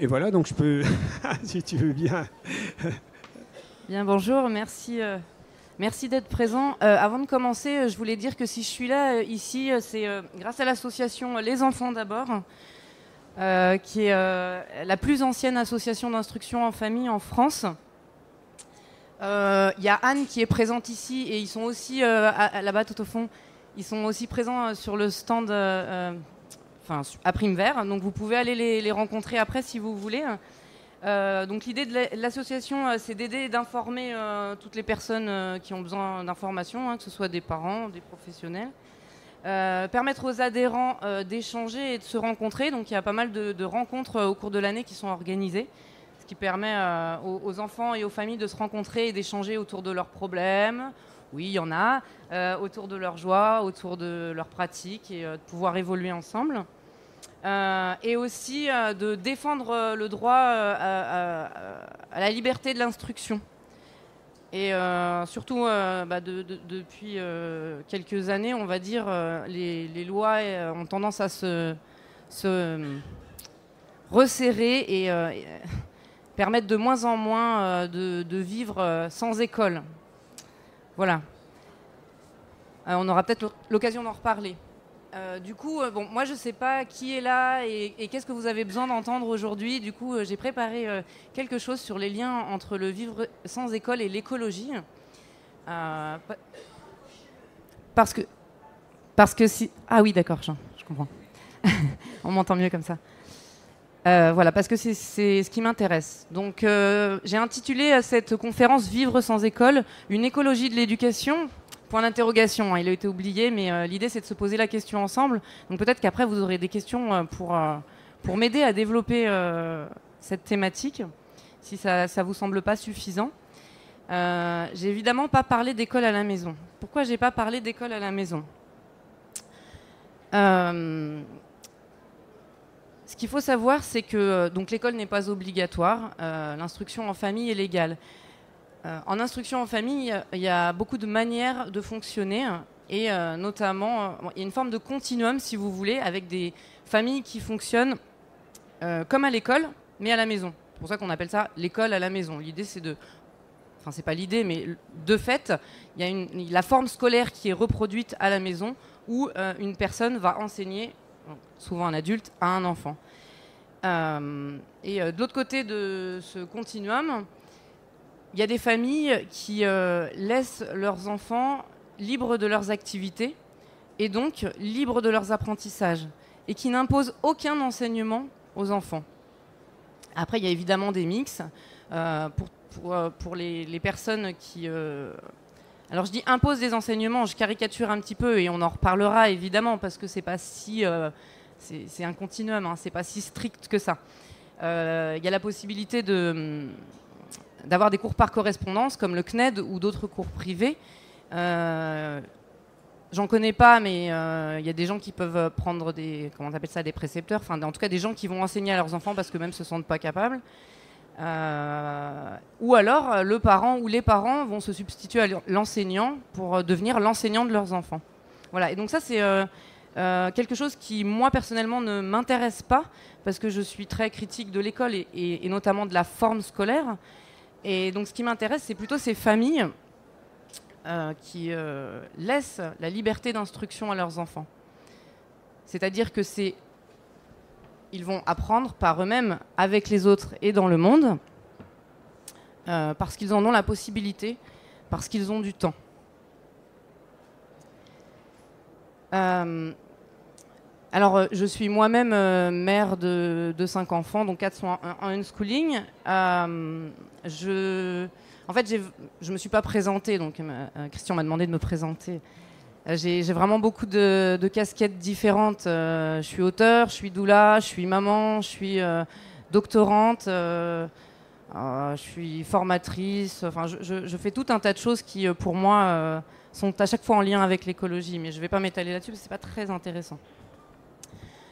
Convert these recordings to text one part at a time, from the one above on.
Et voilà, donc je peux, si tu veux bien. Bien, bonjour, merci, merci d'être présent. Avant de commencer, je voulais dire que si je suis là ici, c'est grâce à l'association Les Enfants d'abord, qui est la plus ancienne association d'instruction en famille en France. Il y a Anne qui est présente ici et ils sont aussi là-bas tout au fond. Ils sont aussi présents sur le stand à Primevert. Donc vous pouvez aller les rencontrer après si vous voulez. Donc l'idée de l'association, c'est d'aider et d'informer toutes les personnes qui ont besoin d'informations, que ce soit des parents, des professionnels. Permettre aux adhérents d'échanger et de se rencontrer. Donc il y a pas mal de rencontres au cours de l'année qui sont organisées, ce qui permet aux enfants et aux familles de se rencontrer et d'échanger autour de leurs problèmes. Oui, il y en a, autour de leurs joies, autour de leurs pratiques et de pouvoir évoluer ensemble. Et aussi de défendre le droit à la liberté de l'instruction. Et surtout, depuis quelques années, on va dire, les lois ont tendance à se resserrer et permettre de moins en moins de vivre sans école. Voilà. On aura peut-être l'occasion d'en reparler. Du coup, moi je ne sais pas qui est là et qu'est-ce que vous avez besoin d'entendre aujourd'hui. Du coup, j'ai préparé quelque chose sur les liens entre le vivre sans école et l'écologie. Parce que si... Ah oui, d'accord, je comprends. On m'entend mieux comme ça. Voilà, parce que c'est ce qui m'intéresse. Donc, j'ai intitulé cette conférence « Vivre sans école, une écologie de l'éducation ». Point d'interrogation, il a été oublié, mais l'idée c'est de se poser la question ensemble. Donc peut-être qu'après vous aurez des questions pour m'aider à développer cette thématique, si ça ne vous semble pas suffisant. J'ai évidemment pas parlé d'école à la maison. Pourquoi j'ai pas parlé d'école à la maison ? Ce qu'il faut savoir, c'est que donc l'école n'est pas obligatoire, l'instruction en famille est légale. En instruction en famille, il y a beaucoup de manières de fonctionner et notamment, il y a une forme de continuum, si vous voulez, avec des familles qui fonctionnent comme à l'école, mais à la maison. C'est pour ça qu'on appelle ça l'école à la maison. L'idée, c'est de... Enfin, c'est pas l'idée, mais de fait, il y a la forme scolaire qui est reproduite à la maison où une personne va enseigner, souvent un adulte, à un enfant. Et de l'autre côté de ce continuum, il y a des familles qui laissent leurs enfants libres de leurs activités et donc libres de leurs apprentissages et qui n'imposent aucun enseignement aux enfants. Après, il y a évidemment des mix pour les personnes qui... Alors je dis imposent des enseignements, je caricature un petit peu et on en reparlera évidemment parce que c'est pas si... c'est un continuum, hein, c'est pas si strict que ça. Il y a la possibilité d'avoir des cours par correspondance comme le CNED ou d'autres cours privés. J'en connais pas, mais il y a des gens qui peuvent prendre des, comment on appelle ça, des précepteurs, enfin en tout cas des gens qui vont enseigner à leurs enfants parce que même se sentent pas capables. Ou alors le parent ou les parents vont se substituer à l'enseignant pour devenir l'enseignant de leurs enfants. Voilà, et donc ça c'est quelque chose qui moi personnellement ne m'intéresse pas parce que je suis très critique de l'école et notamment de la forme scolaire. Et donc ce qui m'intéresse, c'est plutôt ces familles qui laissent la liberté d'instruction à leurs enfants. C'est-à-dire que ils vont apprendre par eux-mêmes, avec les autres et dans le monde, parce qu'ils en ont la possibilité, parce qu'ils ont du temps. Alors, je suis moi-même mère de 5 enfants, dont 4 sont en unschooling. En fait, je ne me suis pas présentée, donc Christian m'a demandé de me présenter. J'ai vraiment beaucoup de casquettes différentes. Je suis auteure, je suis doula, je suis maman, je suis doctorante, je suis formatrice. Enfin, je fais tout un tas de choses qui, pour moi, sont à chaque fois en lien avec l'écologie. Mais je ne vais pas m'étaler là-dessus parce que ce n'est pas très intéressant.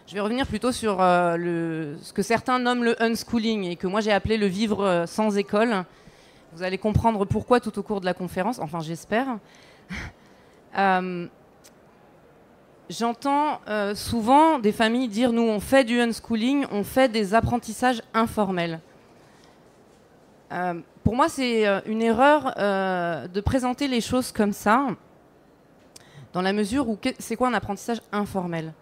Je vais revenir plutôt sur ce que certains nomment le unschooling et que moi j'ai appelé le vivre sans école. Vous allez comprendre pourquoi tout au cours de la conférence, enfin j'espère. j'entends souvent des familles dire nous on fait du unschooling, on fait des apprentissages informels. Pour moi c'est une erreur de présenter les choses comme ça, dans la mesure où c'est quoi un apprentissage informel?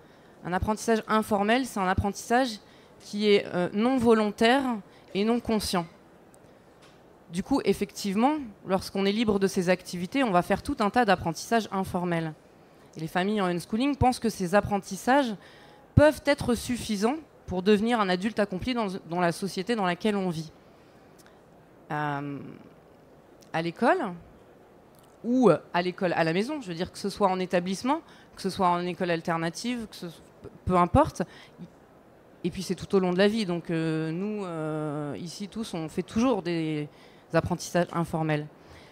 Un apprentissage informel, c'est un apprentissage qui est non volontaire et non conscient. Du coup, effectivement, lorsqu'on est libre de ces activités, on va faire tout un tas d'apprentissages informels. Et les familles en unschooling pensent que ces apprentissages peuvent être suffisants pour devenir un adulte accompli dans la société dans laquelle on vit. À l'école, ou à l'école à la maison, je veux dire que ce soit en établissement, que ce soit en école alternative, peu importe. Et puis c'est tout au long de la vie. Donc nous, ici tous, on fait toujours des apprentissages informels.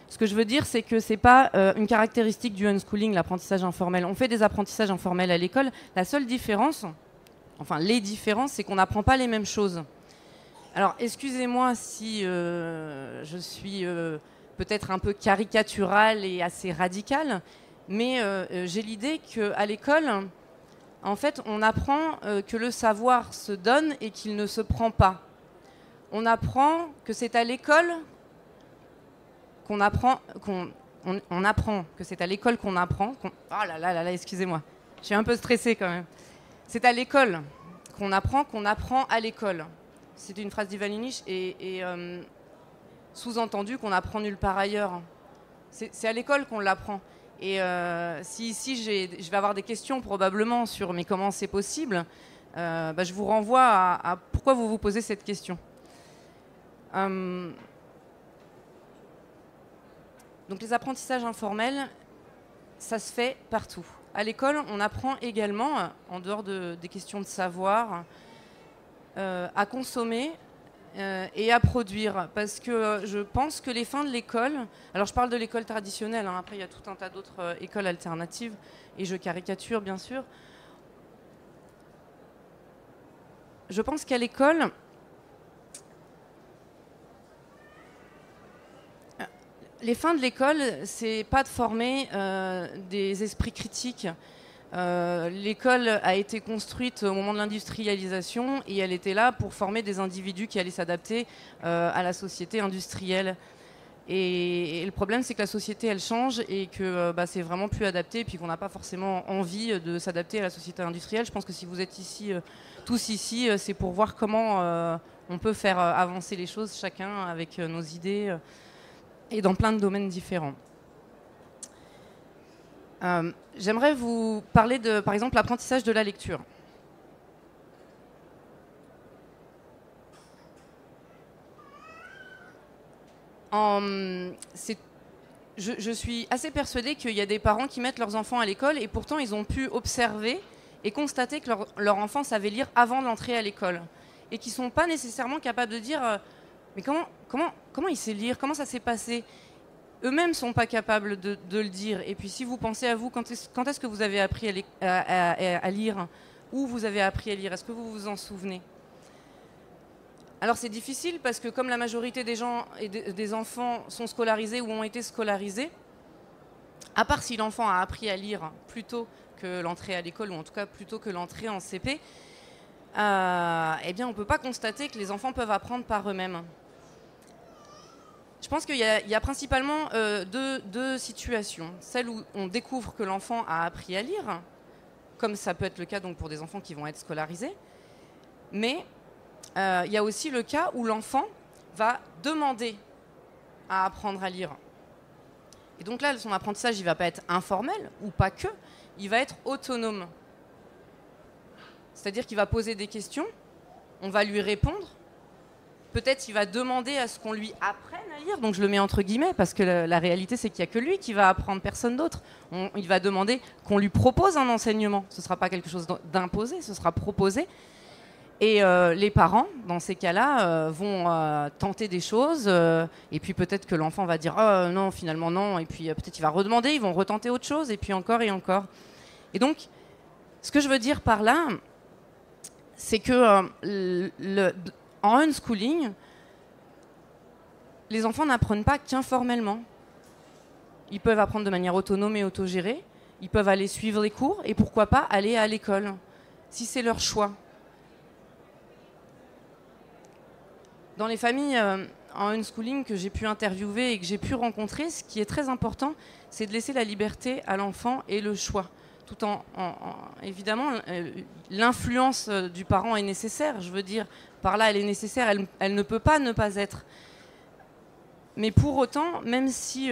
Ce que je veux dire, c'est que c'est pas une caractéristique du unschooling, l'apprentissage informel. On fait des apprentissages informels à l'école. La seule différence, enfin les différences, c'est qu'on n'apprend pas les mêmes choses. Alors excusez-moi si je suis peut-être un peu caricaturale et assez radicale, mais j'ai l'idée qu'à l'école, en fait, on apprend que le savoir se donne et qu'il ne se prend pas. On apprend que c'est à l'école qu'on apprend, on apprend que c'est à l'école qu'on apprend. Oh là là là là, excusez-moi, je suis un peu stressée quand même. C'est à l'école qu'on apprend à l'école. C'est une phrase d'Ivan Illich et sous-entendu qu'on apprend nulle part ailleurs. C'est à l'école qu'on l'apprend. Et si ici je vais avoir des questions probablement sur mais comment c'est possible, je vous renvoie à pourquoi vous vous posez cette question. Donc les apprentissages informels, ça se fait partout. À l'école, on apprend également, en dehors des questions de savoir, à consommer et à produire. Parce que je pense que les fins de l'école, alors je parle de l'école traditionnelle, hein, après il y a tout un tas d'autres écoles alternatives, et je caricature bien sûr. Je pense qu'à l'école, les fins de l'école, c'est pas de former des esprits critiques. L'école a été construite au moment de l'industrialisation et elle était là pour former des individus qui allaient s'adapter à la société industrielle. Et le problème, c'est que la société, elle change et que c'est vraiment plus adapté et puis qu'on n'a pas forcément envie de s'adapter à la société industrielle. Je pense que si vous êtes ici, tous ici, c'est pour voir comment on peut faire avancer les choses, chacun avec nos idées et dans plein de domaines différents. J'aimerais vous parler de, par exemple, l'apprentissage de la lecture. Je suis assez persuadée qu'il y a des parents qui mettent leurs enfants à l'école et pourtant ils ont pu observer et constater que leur enfant savait lire avant d'entrer à l'école et qui ne sont pas nécessairement capables de dire mais comment il sait lire, comment ça s'est passé. Eux-mêmes ne sont pas capables de le dire. Et puis si vous pensez à vous, quand est-ce que vous avez appris à lire? Où vous avez appris à lire? Est-ce que vous vous en souvenez? Alors c'est difficile parce que comme la majorité des gens et des enfants sont scolarisés ou ont été scolarisés, à part si l'enfant a appris à lire plus tôt que l'entrée à l'école, ou en tout cas plus tôt que l'entrée en CP, eh bien on ne peut pas constater que les enfants peuvent apprendre par eux-mêmes. Je pense qu'il y a principalement deux situations. Celle où on découvre que l'enfant a appris à lire, comme ça peut être le cas donc, pour des enfants qui vont être scolarisés, mais il y a aussi le cas où l'enfant va demander à apprendre à lire. Et donc là, son apprentissage, il ne va pas être informel, ou pas que, il va être autonome. C'est-à-dire qu'il va poser des questions, on va lui répondre, peut-être il va demander à ce qu'on lui apprenne à lire, donc je le mets entre guillemets, parce que la réalité, c'est qu'il n'y a que lui qui va apprendre, personne d'autre. Il va demander qu'on lui propose un enseignement. Ce ne sera pas quelque chose d'imposé, ce sera proposé. Et les parents, dans ces cas-là, vont tenter des choses, et puis peut-être que l'enfant va dire « Oh non, finalement non », et puis peut-être il va redemander, ils vont retenter autre chose, et puis encore et encore. Et donc, ce que je veux dire par là, c'est que en unschooling, les enfants n'apprennent pas qu'informellement. Ils peuvent apprendre de manière autonome et autogérée. Ils peuvent aller suivre les cours et pourquoi pas aller à l'école, si c'est leur choix. Dans les familles en unschooling que j'ai pu interviewer et que j'ai pu rencontrer, ce qui est très important, c'est de laisser la liberté à l'enfant et le choix. Tout évidemment, l'influence du parent est nécessaire. Je veux dire, par là, elle est nécessaire. Elle ne peut pas ne pas être. Mais pour autant, même si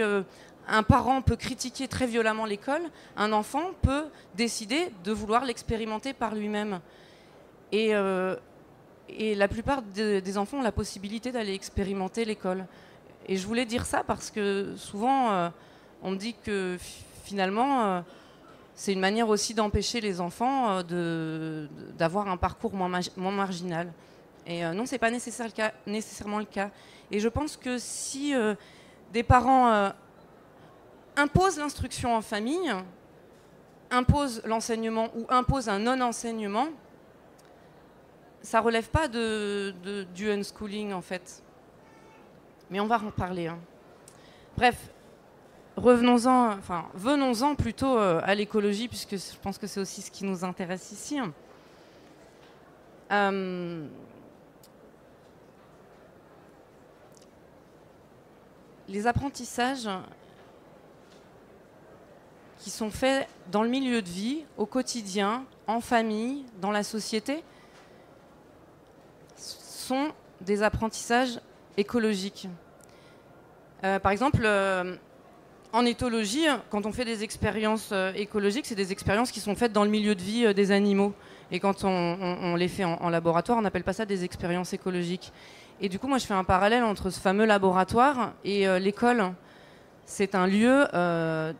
un parent peut critiquer très violemment l'école, un enfant peut décider de vouloir l'expérimenter par lui-même. Et la plupart des enfants ont la possibilité d'aller expérimenter l'école. Et je voulais dire ça parce que souvent, on me dit que finalement, c'est une manière aussi d'empêcher les enfants d'avoir un parcours moins marginal. Et non, ce n'est pas nécessairement le cas. Et je pense que si des parents imposent l'instruction en famille, imposent l'enseignement ou imposent un non-enseignement, ça ne relève pas du unschooling, en fait. Mais on va en parler. Hein. Bref, venons-en plutôt à l'écologie, puisque je pense que c'est aussi ce qui nous intéresse ici. Les apprentissages qui sont faits dans le milieu de vie, au quotidien, en famille, dans la société, sont des apprentissages écologiques. Par exemple, en éthologie, quand on fait des expériences écologiques, c'est des expériences qui sont faites dans le milieu de vie des animaux. Et quand on les fait en laboratoire, on n'appelle pas ça des expériences écologiques. Et du coup, moi, je fais un parallèle entre ce fameux laboratoire et l'école. C'est un lieu, alors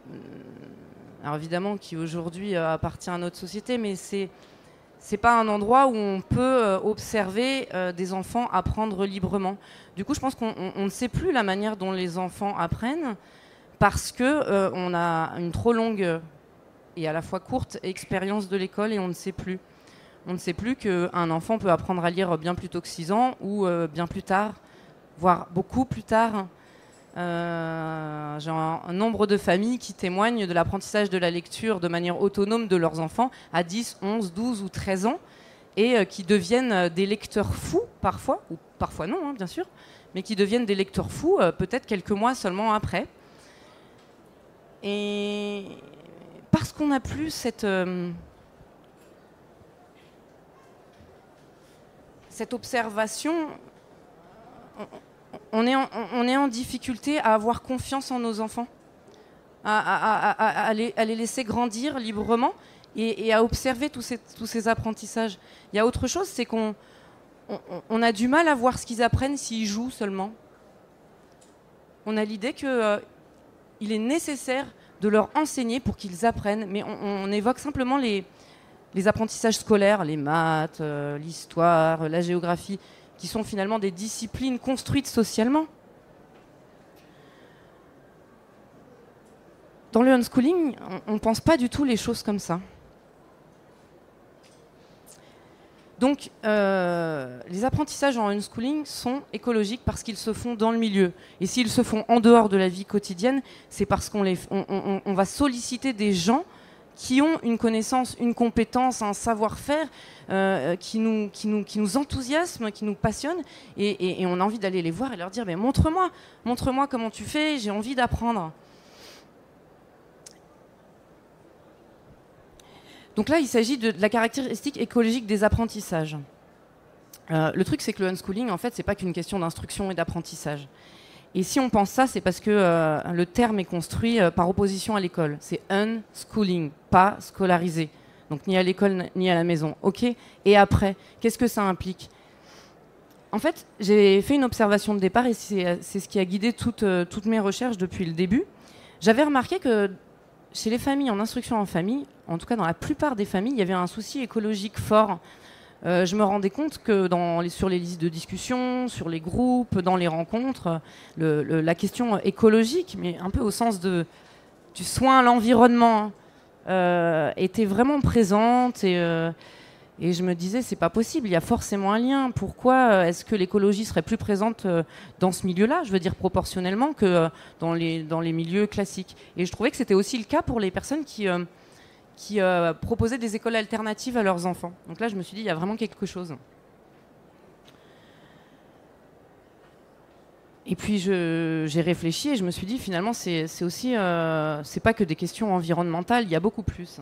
évidemment, qui aujourd'hui appartient à notre société, mais c'est pas un endroit où on peut observer des enfants apprendre librement. Du coup, je pense qu'on ne sait plus la manière dont les enfants apprennent parce que on a une trop longue et à la fois courte expérience de l'école et on ne sait plus. On ne sait plus qu'un enfant peut apprendre à lire bien plus tôt que 6 ans ou bien plus tard, voire beaucoup plus tard. J'ai un nombre de familles qui témoignent de l'apprentissage de la lecture de manière autonome de leurs enfants à 10, 11, 12 ou 13 ans et qui deviennent des lecteurs fous parfois, ou parfois non, hein, bien sûr, mais qui deviennent des lecteurs fous peut-être quelques mois seulement après. Et parce qu'on n'a plus cette observation, on est en difficulté à avoir confiance en nos enfants, à les laisser grandir librement et à observer tous ces apprentissages. Il y a autre chose, c'est qu'on a du mal à voir ce qu'ils apprennent s'ils jouent seulement. On a l'idée qu'il est nécessaire de leur enseigner pour qu'ils apprennent, mais on évoque simplement les apprentissages scolaires, les maths, l'histoire, la géographie, qui sont finalement des disciplines construites socialement. Dans le unschooling, on ne pense pas du tout les choses comme ça. Donc, les apprentissages en unschooling sont écologiques parce qu'ils se font dans le milieu. Et s'ils se font en dehors de la vie quotidienne, c'est parce qu'on va solliciter des gens qui ont une connaissance, une compétence, un savoir-faire qui nous enthousiasme, qui nous passionne, et on a envie d'aller les voir et leur dire « montre-moi comment tu fais, j'ai envie d'apprendre ». Donc là, il s'agit de la caractéristique écologique des apprentissages. Le truc, c'est que le unschooling, en fait, c'est pas qu'une question d'instruction et d'apprentissage. Et si on pense ça, c'est parce que le terme est construit par opposition à l'école. C'est unschooling, pas scolarisé. Donc ni à l'école ni à la maison. Ok. Et après, qu'est-ce que ça implique ? En fait, j'ai fait une observation de départ et c'est ce qui a guidé toutes mes recherches depuis le début. J'avais remarqué que chez les familles en instruction en famille, en tout cas dans la plupart des familles, il y avait un souci écologique fort. Je me rendais compte que sur les listes de discussion, sur les groupes, dans les rencontres, la question écologique, mais un peu au sens du soin à l'environnement, était vraiment présente. Et je me disais, c'est pas possible, il y a forcément un lien. Pourquoi est-ce que l'écologie serait plus présente dans ce milieu-là, je veux dire proportionnellement, que dans les milieux classiques ? Et je trouvais que c'était aussi le cas pour les personnes qui qui proposaient des écoles alternatives à leurs enfants. Donc là, je me suis dit, il y a vraiment quelque chose. Et puis j'ai réfléchi et je me suis dit, finalement, c'est aussi, c'est pas que des questions environnementales, il y a beaucoup plus.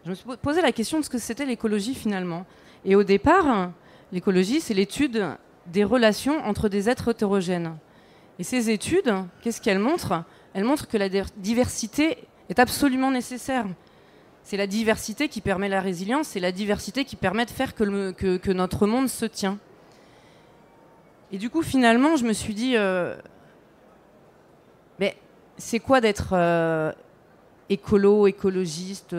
Je me suis posé la question de ce que c'était l'écologie finalement. Et au départ, l'écologie, c'est l'étude des relations entre des êtres hétérogènes. Et ces études, qu'est-ce qu'elles montrent? Elles montrent que la diversité est absolument nécessaire. C'est la diversité qui permet la résilience, c'est la diversité qui permet de faire que notre monde se tient. Et du coup, finalement, je me suis dit, mais c'est quoi d'être écolo, écologiste?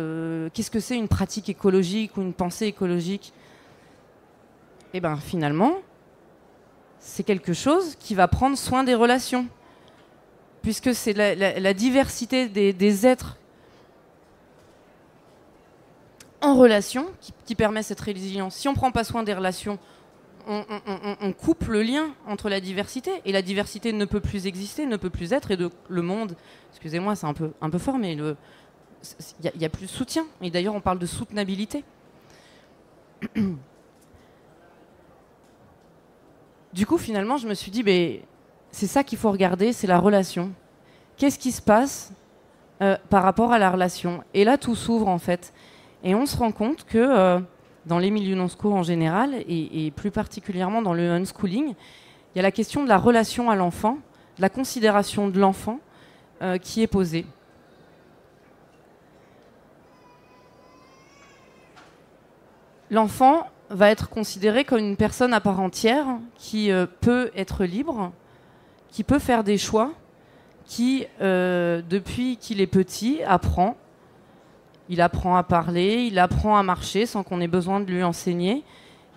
Qu'est-ce que c'est une pratique écologique ou une pensée écologique? Et bien, finalement, c'est quelque chose qui va prendre soin des relations. Puisque c'est la diversité des êtres en relation qui permet cette résilience. Si on ne prend pas soin des relations, on coupe le lien entre la diversité, et la diversité ne peut plus exister, ne peut plus être, et le monde, excusez-moi, c'est un peu fort, mais il n'y a plus de soutien. Et d'ailleurs, on parle de soutenabilité. Du coup, finalement, je me suis dit, c'est ça qu'il faut regarder, c'est la relation. Qu'est-ce qui se passe par rapport à la relation? Et là, tout s'ouvre, en fait. Et on se rend compte que dans les milieux non-sco en général, et plus particulièrement dans le unschooling, il y a la question de la relation à l'enfant, de la considération de l'enfant qui est posée. L'enfant va être considéré comme une personne à part entière qui peut être libre, qui peut faire des choix, qui, depuis qu'il est petit, apprend. Il apprend à parler, il apprend à marcher sans qu'on ait besoin de lui enseigner.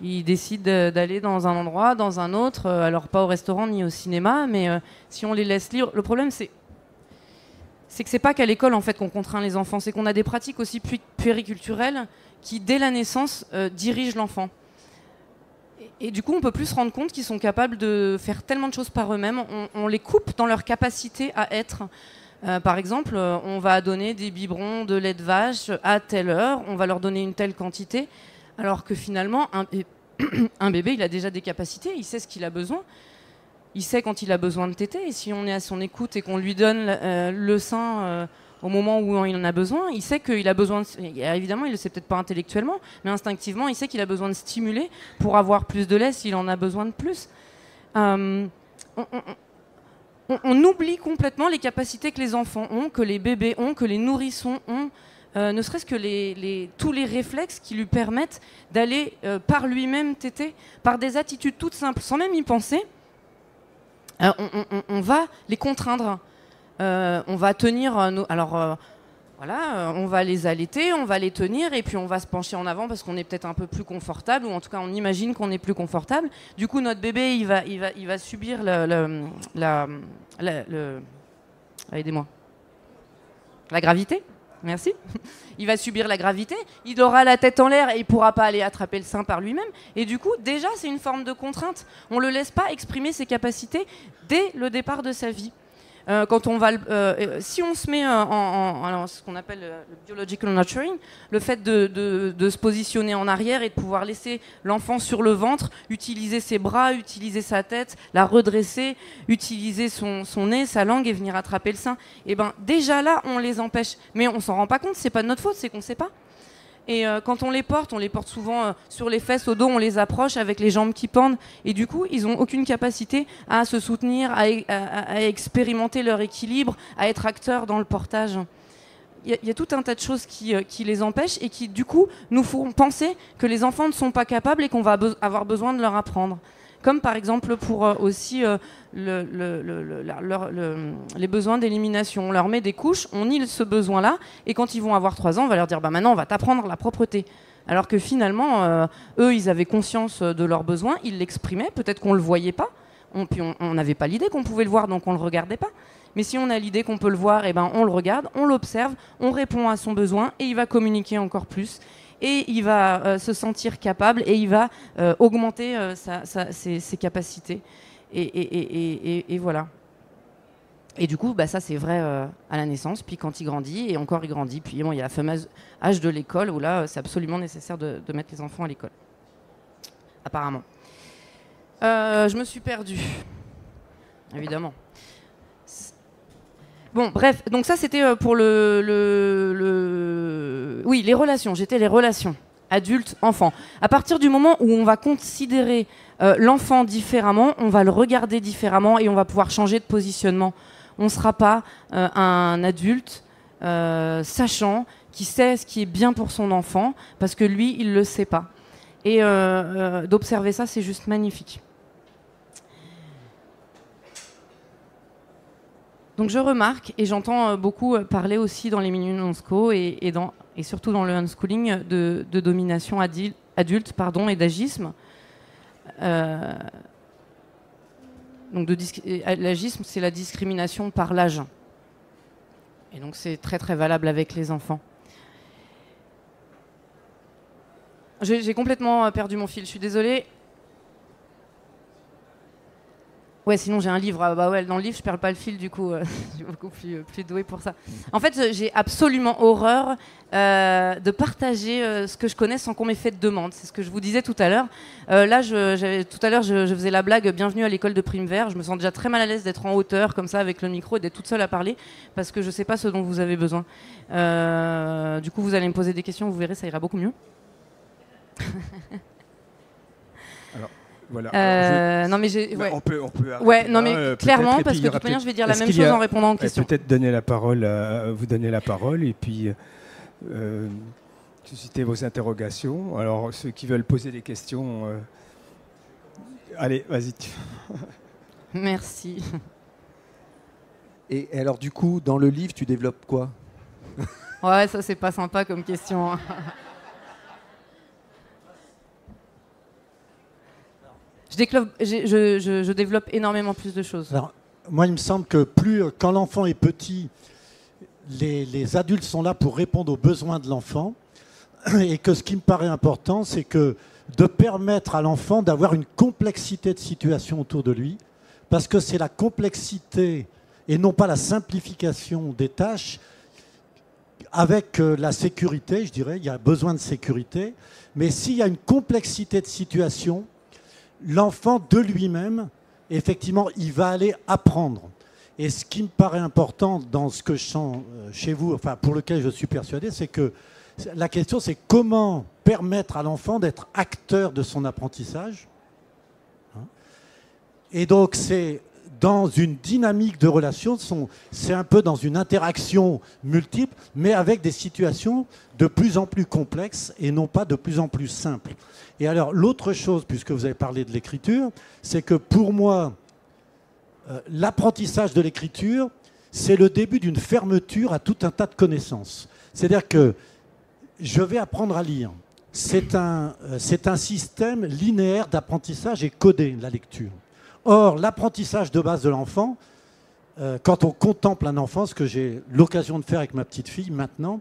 Il décide d'aller dans un endroit, dans un autre, alors pas au restaurant ni au cinéma, mais si on les laisse libres... Le problème, c'est que c'est pas qu'à l'école en fait qu'on contraint les enfants, c'est qu'on a des pratiques aussi puériculturelles qui, dès la naissance, dirigent l'enfant. Et du coup, on peut plus se rendre compte qu'ils sont capables de faire tellement de choses par eux-mêmes. On les coupe dans leur capacité à être... par exemple, on va donner des biberons de lait de vache à telle heure, on va leur donner une telle quantité, alors que finalement, un bébé, il a déjà des capacités, il sait ce qu'il a besoin, il sait quand il a besoin de téter, et si on est à son écoute et qu'on lui donne le sein au moment où il en a besoin, il sait qu'il a besoin évidemment, il ne le sait peut-être pas intellectuellement, mais instinctivement, il sait qu'il a besoin de stimuler pour avoir plus de lait s'il en a besoin de plus. On oublie complètement les capacités que les enfants ont, que les bébés ont, que les nourrissons ont, ne serait-ce que tous les réflexes qui lui permettent d'aller par lui-même téter, par des attitudes toutes simples, sans même y penser. On va les contraindre. On va tenir... on va les allaiter, on va les tenir, et puis on va se pencher en avant parce qu'on est peut-être un peu plus confortable, ou en tout cas on imagine qu'on est plus confortable. Du coup, notre bébé, il va subir aidez-moi. La gravité. Merci. Il va subir la gravité, il aura la tête en l'air et il ne pourra pas aller attraper le sein par lui-même. Et du coup, déjà, c'est une forme de contrainte. On ne le laisse pas exprimer ses capacités dès le départ de sa vie. Quand on va, si on se met alors, ce qu'on appelle le biological nurturing, le fait de se positionner en arrière et de pouvoir laisser l'enfant sur le ventre, utiliser ses bras, utiliser sa tête, la redresser, utiliser son nez, sa langue et venir attraper le sein, et ben déjà là on les empêche. Mais on s'en rend pas compte, c'est pas de notre faute, c'est qu'on sait pas. Et quand on les porte souvent sur les fesses, au dos, on les approche avec les jambes qui pendent. Et du coup, ils n'ont aucune capacité à se soutenir, à expérimenter leur équilibre, à être acteurs dans le portage. Il y a tout un tas de choses qui les empêchent et qui, du coup, nous font penser que les enfants ne sont pas capables et qu'on va avoir besoin de leur apprendre. Comme par exemple pour aussi les besoins d'élimination. On leur met des couches, on nie ce besoin-là, et quand ils vont avoir 3 ans, on va leur dire maintenant on va t'apprendre la propreté. Alors que finalement, eux, ils avaient conscience de leurs besoins, ils l'exprimaient, peut-être qu'on ne le voyait pas, on n'avait pas l'idée qu'on pouvait le voir, donc on ne le regardait pas. Mais si on a l'idée qu'on peut le voir, eh ben, on le regarde, on l'observe, on répond à son besoin, et il va communiquer encore plus. Et il va se sentir capable et il va augmenter ses capacités. Et voilà. Et du coup, ça c'est vrai à la naissance, puis quand il grandit, et encore il grandit. Puis bon, il y a la fameuse âge de l'école où là, c'est absolument nécessaire de mettre les enfants à l'école. Apparemment. Je me suis perdue. Évidemment. Bon, bref, donc ça c'était pour oui, les relations. J'étais les relations adulte-enfant. À partir du moment où on va considérer l'enfant différemment, on va le regarder différemment et on va pouvoir changer de positionnement. On ne sera pas un adulte sachant, qui sait ce qui est bien pour son enfant, parce que lui, il ne le sait pas. Et d'observer ça, c'est juste magnifique. Donc je remarque, et j'entends beaucoup parler aussi dans les milieux non-sco et surtout dans le unschooling de domination adulte et d'agisme. Donc l'agisme, c'est la discrimination par l'âge. Et donc c'est très très valable avec les enfants. J'ai complètement perdu mon fil, je suis désolée. Ouais, sinon j'ai un livre. Dans le livre, je perds pas le fil, du coup, je suis beaucoup plus douée pour ça. En fait, j'ai absolument horreur de partager ce que je connais sans qu'on m'ait fait de demande. C'est ce que je vous disais tout à l'heure. Là, tout à l'heure, je faisais la blague bienvenue à l'école de Primevert. Je me sens déjà très mal à l'aise d'être en hauteur, comme ça, avec le micro, et d'être toute seule à parler, parce que je sais pas ce dont vous avez besoin. Du coup, vous allez me poser des questions, vous verrez, ça ira beaucoup mieux. Alors, voilà. Non mais on peut ouais, non mais clairement, parce que de toute manière, je vais dire la même chose en répondant aux questions. Peut-être donner la parole, vous donner la parole, et puis susciter vos interrogations. Alors, ceux qui veulent poser des questions, allez, vas-y. Merci. Et alors, du coup, dans le livre, tu développes quoi? Ouais, ça c'est pas sympa comme question. Je développe énormément plus de choses. Alors, moi, il me semble que quand l'enfant est petit, les adultes sont là pour répondre aux besoins de l'enfant. Et que ce qui me paraît important, c'est que de permettre à l'enfant d'avoir une complexité de situation autour de lui, parce que c'est la complexité et non pas la simplification des tâches. Avec la sécurité, je dirais, il y a besoin de sécurité. Mais s'il y a une complexité de situation, l'enfant de lui-même, effectivement, il va aller apprendre. Et ce qui me paraît important dans ce que je sens chez vous, enfin pour lequel je suis persuadé, c'est que la question, c'est comment permettre à l'enfant d'être acteur de son apprentissage. Et donc, c'est dans une dynamique de relation, c'est un peu dans une interaction multiple, mais avec des situations de plus en plus complexes et non pas de plus en plus simples. Et alors, l'autre chose, puisque vous avez parlé de l'écriture, c'est que pour moi, l'apprentissage de l'écriture, c'est le début d'une fermeture à tout un tas de connaissances. C'est-à-dire que je vais apprendre à lire. C'est un système linéaire d'apprentissage et codé, la lecture. Or, l'apprentissage de base de l'enfant, quand on contemple un enfant, ce que j'ai l'occasion de faire avec ma petite fille maintenant,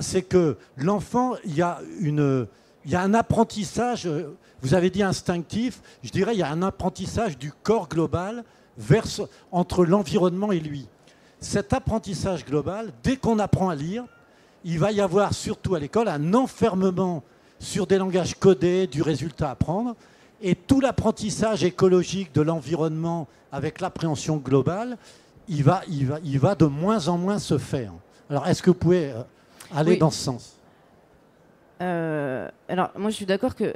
c'est que l'enfant, il y a un apprentissage, vous avez dit instinctif, je dirais il y a un apprentissage du corps global entre l'environnement et lui. Cet apprentissage global, dès qu'on apprend à lire, il va y avoir, surtout à l'école, un enfermement sur des langages codés, du résultat à prendre. Et tout l'apprentissage écologique de l'environnement avec l'appréhension globale, il va de moins en moins se faire. Alors, est-ce que vous pouvez aller dans ce sens? Alors, moi, je suis d'accord que...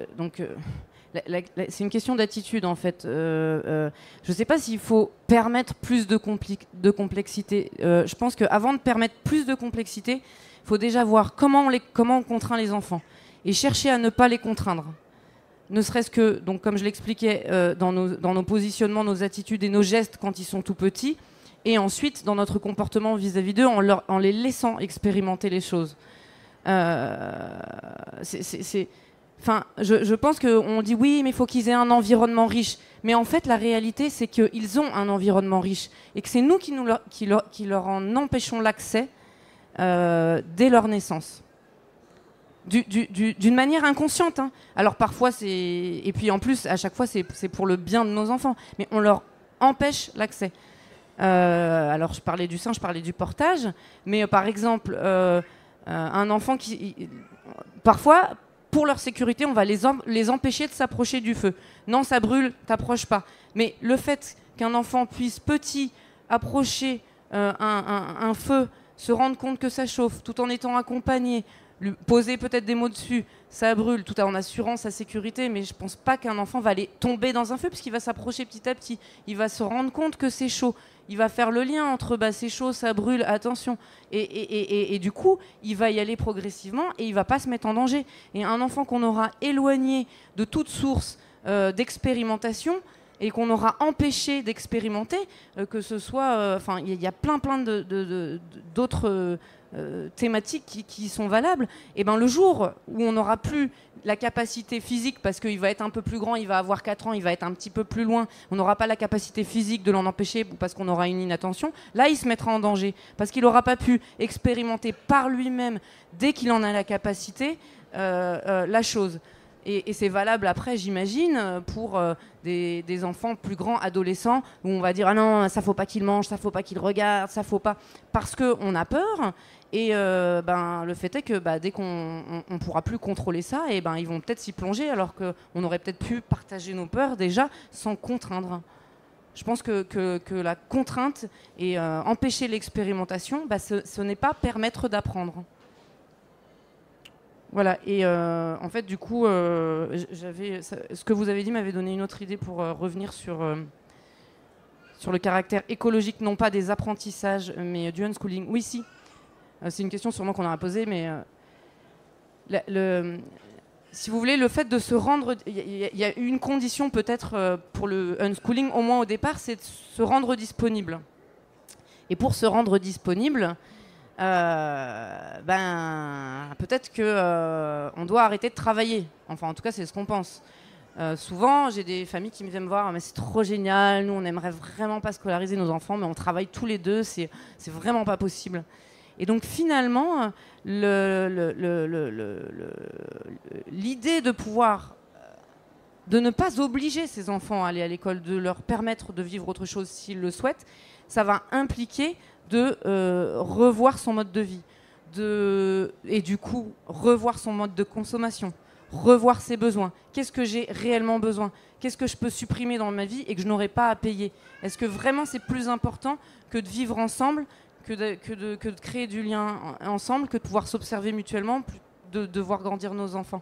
c'est une question d'attitude, en fait. Je ne sais pas s'il faut permettre plus de complexité. Je pense qu'avant de permettre plus de complexité, il faut déjà voir comment on contraint les enfants et chercher à ne pas les contraindre. Ne serait-ce que, donc, comme je l'expliquais, dans nos positionnements, nos attitudes et nos gestes quand ils sont tout petits, et ensuite dans notre comportement vis-à-vis d'eux en les laissant expérimenter les choses. Je pense qu'on dit oui, mais il faut qu'ils aient un environnement riche. Mais en fait, la réalité, c'est qu'ils ont un environnement riche et que c'est nous qui leur en empêchons l'accès dès leur naissance. D'une manière inconsciente. Hein. Alors parfois, et puis en plus, à chaque fois, c'est pour le bien de nos enfants. Mais on leur empêche l'accès. Alors je parlais du sein, je parlais du portage, mais par exemple, un enfant qui... Parfois, pour leur sécurité, on va les empêcher de s'approcher du feu. Non, ça brûle, t'approches pas. Mais le fait qu'un enfant puisse petit approcher un feu, se rendre compte que ça chauffe, tout en étant accompagné, lui poser peut-être des mots dessus, ça brûle, tout en assurant sa sécurité, mais je pense pas qu'un enfant va aller tomber dans un feu, puisqu'il va s'approcher petit à petit. Il va se rendre compte que c'est chaud. Il va faire le lien entre c'est chaud, ça brûle, attention. Et du coup, il va y aller progressivement et il va pas se mettre en danger. Et un enfant qu'on aura éloigné de toute source d'expérimentation et qu'on aura empêché d'expérimenter, que ce soit... il y a plein d'autres thématiques qui sont valables. Et le jour où on n'aura plus la capacité physique, parce qu'il va être un peu plus grand, il va avoir 4 ans, il va être un petit peu plus loin, on n'aura pas la capacité physique de l'en empêcher parce qu'on aura une inattention, là il se mettra en danger, parce qu'il n'aura pas pu expérimenter par lui-même, dès qu'il en a la capacité, la chose. Et c'est valable après, j'imagine, pour des enfants plus grands, adolescents, où on va dire « Ah non, ça faut pas qu'il mange, ça faut pas qu'il regarde, ça faut pas... » Parce qu'on a peur. Et le fait est que dès qu'on ne pourra plus contrôler ça, ils vont peut-être s'y plonger, alors qu'on aurait peut-être pu partager nos peurs déjà sans contraindre. Je pense que la contrainte et empêcher l'expérimentation, ce n'est pas permettre d'apprendre. Voilà, et en fait, du coup, ce que vous avez dit m'avait donné une autre idée pour revenir sur le caractère écologique, non pas des apprentissages, mais du unschooling. Oui, si. C'est une question sûrement qu'on aura posée, mais si vous voulez, le fait de se rendre... Il y a une condition peut-être pour le unschooling, au moins au départ, c'est de se rendre disponible. Et pour se rendre disponible, peut-être qu'on doit arrêter de travailler. Enfin, en tout cas, c'est ce qu'on pense. Souvent, j'ai des familles qui viennent me voir, mais c'est trop génial, nous, on n'aimerait vraiment pas scolariser nos enfants, mais on travaille tous les deux, c'est vraiment pas possible. Et donc finalement, l'idée de pouvoir, de ne pas obliger ces enfants à aller à l'école, de leur permettre de vivre autre chose s'ils le souhaitent, ça va impliquer de revoir son mode de vie, et du coup revoir son mode de consommation, revoir ses besoins. Qu'est-ce que j'ai réellement besoin? Qu'est-ce que je peux supprimer dans ma vie et que je n'aurai pas à payer? Est-ce que vraiment c'est plus important que de vivre ensemble, que de créer du lien ensemble, que de pouvoir s'observer mutuellement, de voir grandir nos enfants.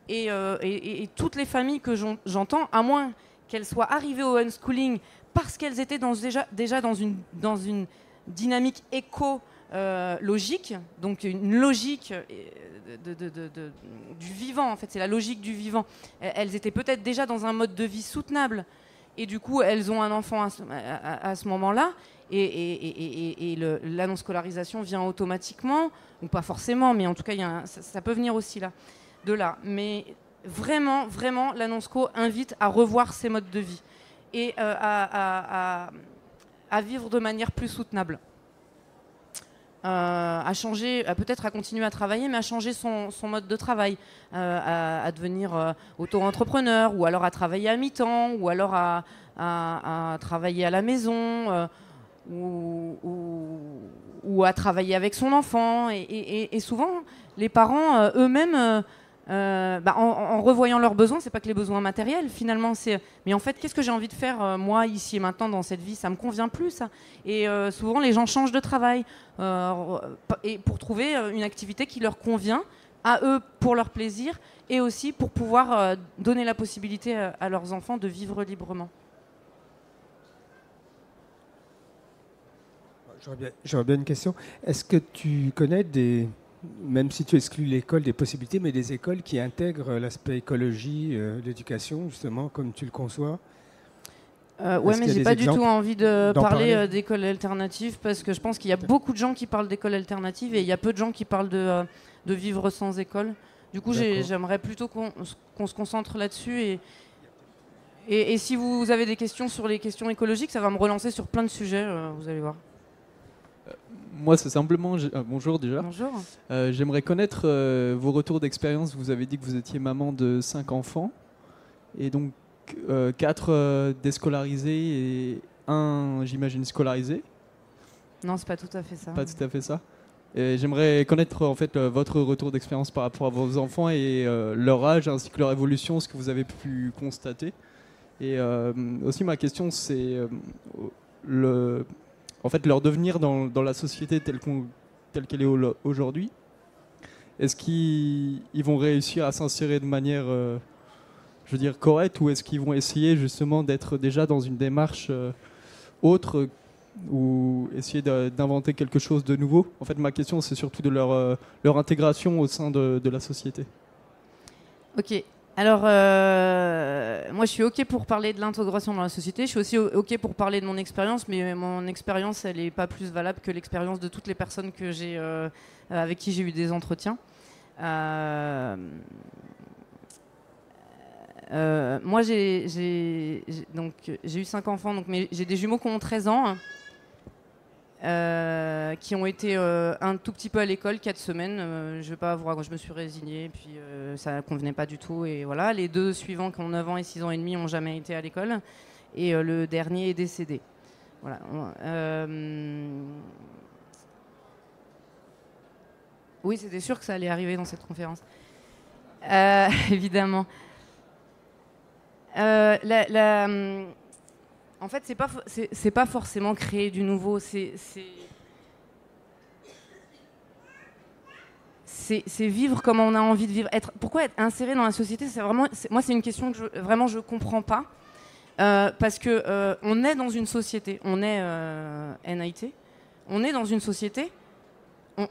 Et toutes les familles que j'entends, à moins qu'elles soient arrivées au unschooling parce qu'elles étaient déjà dans une dynamique éco-logique, donc une logique du vivant, en fait, c'est la logique du vivant. Elles étaient peut-être déjà dans un mode de vie soutenable, et du coup, elles ont un enfant à ce moment-là, et la non-scolarisation vient automatiquement, ou pas forcément, mais en tout cas, ça peut venir aussi de là. Mais vraiment, vraiment, la non-sco invite à revoir ses modes de vie et à vivre de manière plus soutenable. À changer, peut-être à continuer à travailler, mais à changer son mode de travail, à devenir auto-entrepreneur, ou alors à travailler à mi-temps, ou alors à travailler à la maison, ou à travailler avec son enfant. Et souvent, les parents eux-mêmes, en revoyant leurs besoins, c'est pas que les besoins matériels finalement, mais en fait qu'est-ce que j'ai envie de faire moi ici et maintenant dans cette vie, ça me convient plus ça. Et souvent les gens changent de travail et pour trouver une activité qui leur convient à eux pour leur plaisir et aussi pour pouvoir donner la possibilité à leurs enfants de vivre librement. J'aurais bien une question. Est-ce que tu connais même si tu exclus l'école des possibilités, mais des écoles qui intègrent l'aspect écologie, l'éducation, justement, comme tu le conçois? Ouais, mais j'ai pas du tout envie de parler d'école alternative, parce que je pense qu'il y a beaucoup de gens qui parlent d'école alternative et il y a peu de gens qui parlent de vivre sans école. Du coup, j'aimerais plutôt qu'on se concentre là-dessus. Et si vous avez des questions sur les questions écologiques, ça va me relancer sur plein de sujets, vous allez voir. Moi, c'est simplement... bonjour déjà. Bonjour. J'aimerais connaître vos retours d'expérience. Vous avez dit que vous étiez maman de 5 enfants, et donc 4 déscolarisés et j'imagine, scolarisés. Non, c'est pas tout à fait ça. Pas tout à fait ça. Et j'aimerais connaître en fait votre retour d'expérience par rapport à vos enfants et leur âge ainsi que leur évolution, ce que vous avez pu constater. Et aussi ma question, c'est en fait leur devenir dans la société telle qu'elle est aujourd'hui. Est-ce qu'ils vont réussir à s'insérer de manière, je veux dire, correcte, ou est-ce qu'ils vont essayer justement d'être déjà dans une démarche autre, ou essayer d'inventer quelque chose de nouveau? En fait, ma question, c'est surtout de leur intégration au sein de la société. Ok. Alors, moi, je suis OK pour parler de l'intégration dans la société. Je suis aussi OK pour parler de mon expérience, mais mon expérience, elle n'est pas plus valable que l'expérience de toutes les personnes que avec qui j'ai eu des entretiens. Moi, j'ai eu 5 enfants, mais j'ai des jumeaux qui ont 13 ans, qui ont été un tout petit peu à l'école, 4 semaines. Je vais pas vous raconter, je me suis résignée, puis ça ne convenait pas du tout. Et voilà, les 2 suivants qui ont 9 ans et 6 ans et demi n'ont jamais été à l'école. Et le dernier est décédé. Voilà. Oui, c'était sûr que ça allait arriver dans cette conférence. Évidemment. En fait, c'est pas forcément créer du nouveau. C'est vivre comme on a envie de vivre. Pourquoi être inséré dans la société, moi, c'est une question que je comprends pas. Parce que on est dans une société. On est NIT. On est dans une société.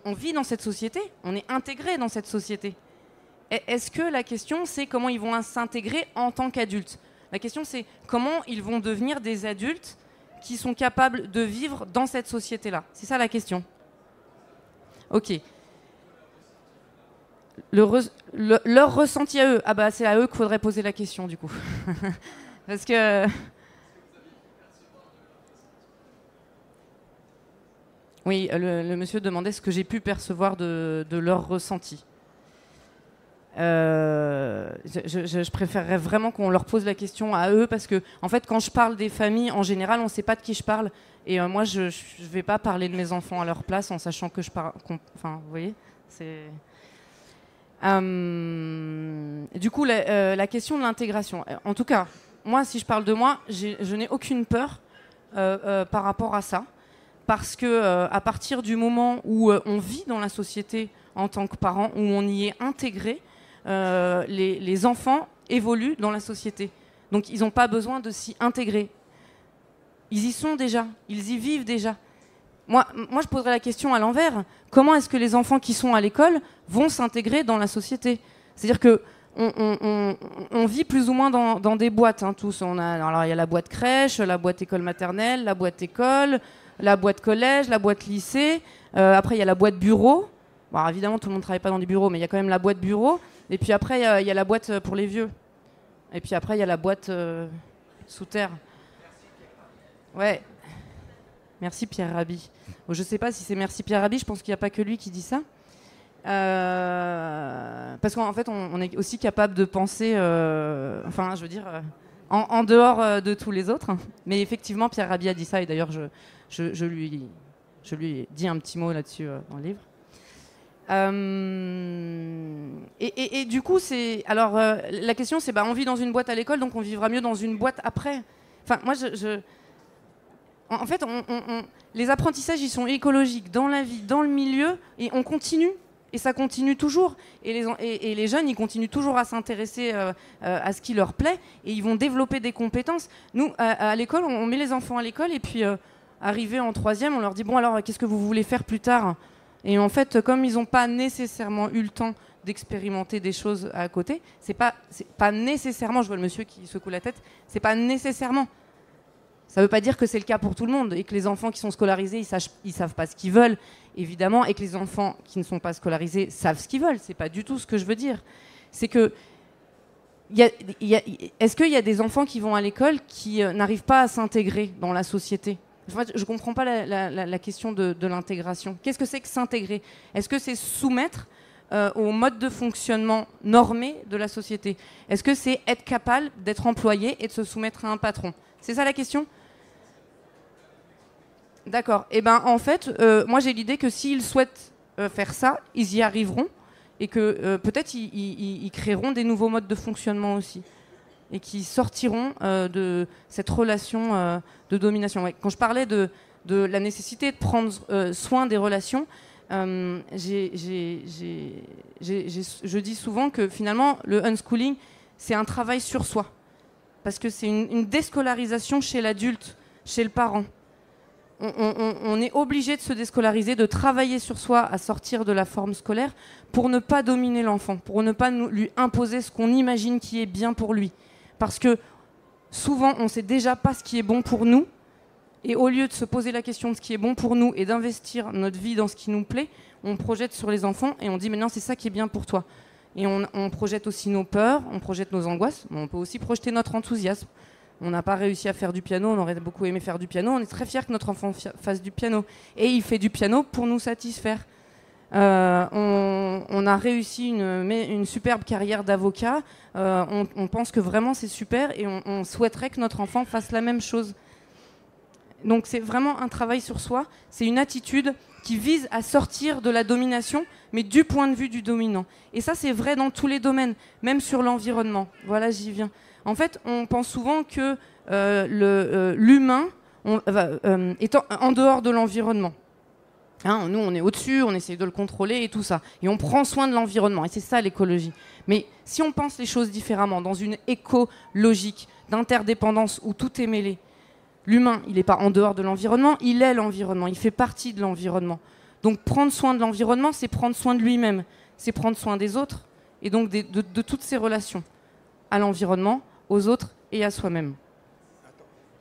On vit dans cette société. On est intégré dans cette société. Est-ce que la question, c'est comment ils vont s'intégrer en tant qu'adultes? La question, c'est comment ils vont devenir des adultes qui sont capables de vivre dans cette société-là. C'est ça la question. Ok. Leur ressenti à eux. Ah bah c'est à eux qu'il faudrait poser la question du coup. Parce que... Oui, le monsieur demandait ce que j'ai pu percevoir de leur ressenti. Je préférerais vraiment qu'on leur pose la question à eux, parce que en fait, quand je parle des familles, en général, on ne sait pas de qui je parle. Et moi, je ne vais pas parler de mes enfants à leur place en sachant que je parle... Enfin, vous voyez, c'est... Du coup, la question de l'intégration. En tout cas, moi, si je parle de moi, je n'ai aucune peur par rapport à ça. Parce que à partir du moment où on vit dans la société en tant que parent, où on y est intégré, les enfants évoluent dans la société. Donc ils n'ont pas besoin de s'y intégrer. Ils y sont déjà, ils y vivent déjà. Moi, je poserais la question à l'envers. Comment est-ce que les enfants qui sont à l'école vont s'intégrer dans la société? C'est-à-dire que on vit plus ou moins dans des boîtes, hein, tous. Alors il y a la boîte crèche, la boîte école maternelle, la boîte école, la boîte collège, la boîte lycée. Après, il y a la boîte bureau. Bon, alors, évidemment, tout le monde ne travaille pas dans des bureaux, mais il y a quand même la boîte bureau. Et puis après, il y a la boîte pour les vieux. Et puis après, il y a la boîte sous terre. Ouais. Merci Pierre Rabhi. Bon, je ne sais pas si c'est merci Pierre Rabhi, je pense qu'il n'y a pas que lui qui dit ça. Parce qu'en fait, on est aussi capable de penser, enfin, je veux dire, en dehors de tous les autres. Mais effectivement, Pierre Rabhi a dit ça, et d'ailleurs, je lui ai dit un petit mot là-dessus dans le livre. Et du coup, la question, c'est on vit dans une boîte à l'école, donc on vivra mieux dans une boîte après. Enfin, moi, en fait, les apprentissages, ils sont écologiques dans la vie, dans le milieu, et on continue. Et ça continue toujours. Et les jeunes, ils continuent toujours à s'intéresser à ce qui leur plaît, et ils vont développer des compétences. Nous, à l'école, on met les enfants à l'école, et puis arrivés en 3e, on leur dit « Bon, alors, qu'est-ce que vous voulez faire plus tard ?» Et en fait, comme ils n'ont pas nécessairement eu le temps d'expérimenter des choses à côté, c'est pas nécessairement, je vois le monsieur qui secoue la tête, c'est pas nécessairement. Ça ne veut pas dire que c'est le cas pour tout le monde, et que les enfants qui sont scolarisés, ils savent pas ce qu'ils veulent, évidemment, et que les enfants qui ne sont pas scolarisés savent ce qu'ils veulent. C'est pas du tout ce que je veux dire. C'est que est-ce qu'il y a des enfants qui vont à l'école qui n'arrivent pas à s'intégrer dans la société? En fait, je ne comprends pas la question de l'intégration. Qu'est-ce que c'est que s'intégrer? Est-ce que c'est soumettre au mode de fonctionnement normé de la société? Est-ce que c'est être capable d'être employé et de se soumettre à un patron? C'est ça la question? D'accord. Et ben en fait, moi j'ai l'idée que s'ils souhaitent faire ça, ils y arriveront et que peut-être ils créeront des nouveaux modes de fonctionnement aussi et qui sortiront de cette relation de domination. Ouais. Quand je parlais de la nécessité de prendre soin des relations, je dis souvent que finalement le unschooling, c'est un travail sur soi. Parce que c'est une déscolarisation chez l'adulte, chez le parent. On est obligé de se déscolariser, de travailler sur soi à sortir de la forme scolaire pour ne pas dominer l'enfant, pour ne pas lui imposer ce qu'on imagine qui est bien pour lui. Parce que souvent, on ne sait déjà pas ce qui est bon pour nous. Et au lieu de se poser la question de ce qui est bon pour nous et d'investir notre vie dans ce qui nous plaît, on projette sur les enfants et on dit maintenant c'est ça qui est bien pour toi. Et on projette aussi nos peurs, on projette nos angoisses, mais on peut aussi projeter notre enthousiasme. On n'a pas réussi à faire du piano, on aurait beaucoup aimé faire du piano, on est très fiers que notre enfant fasse du piano. Et il fait du piano pour nous satisfaire. On a réussi une superbe carrière d'avocat, on pense que vraiment c'est super et on souhaiterait que notre enfant fasse la même chose. Donc c'est vraiment un travail sur soi, c'est une attitude qui vise à sortir de la domination, mais du point de vue du dominant. Et ça c'est vrai dans tous les domaines, même sur l'environnement. Voilà, j'y viens. En fait, on pense souvent que l'humain est en dehors de l'environnement. Hein, nous, on est au-dessus, on essaie de le contrôler et tout ça. Et on prend soin de l'environnement. Et c'est ça l'écologie. Mais si on pense les choses différemment, dans une écologique d'interdépendance où tout est mêlé, l'humain, il n'est pas en dehors de l'environnement, il est l'environnement, il fait partie de l'environnement. Donc prendre soin de l'environnement, c'est prendre soin de lui-même, c'est prendre soin des autres, et donc de toutes ses relations, à l'environnement, aux autres et à soi-même.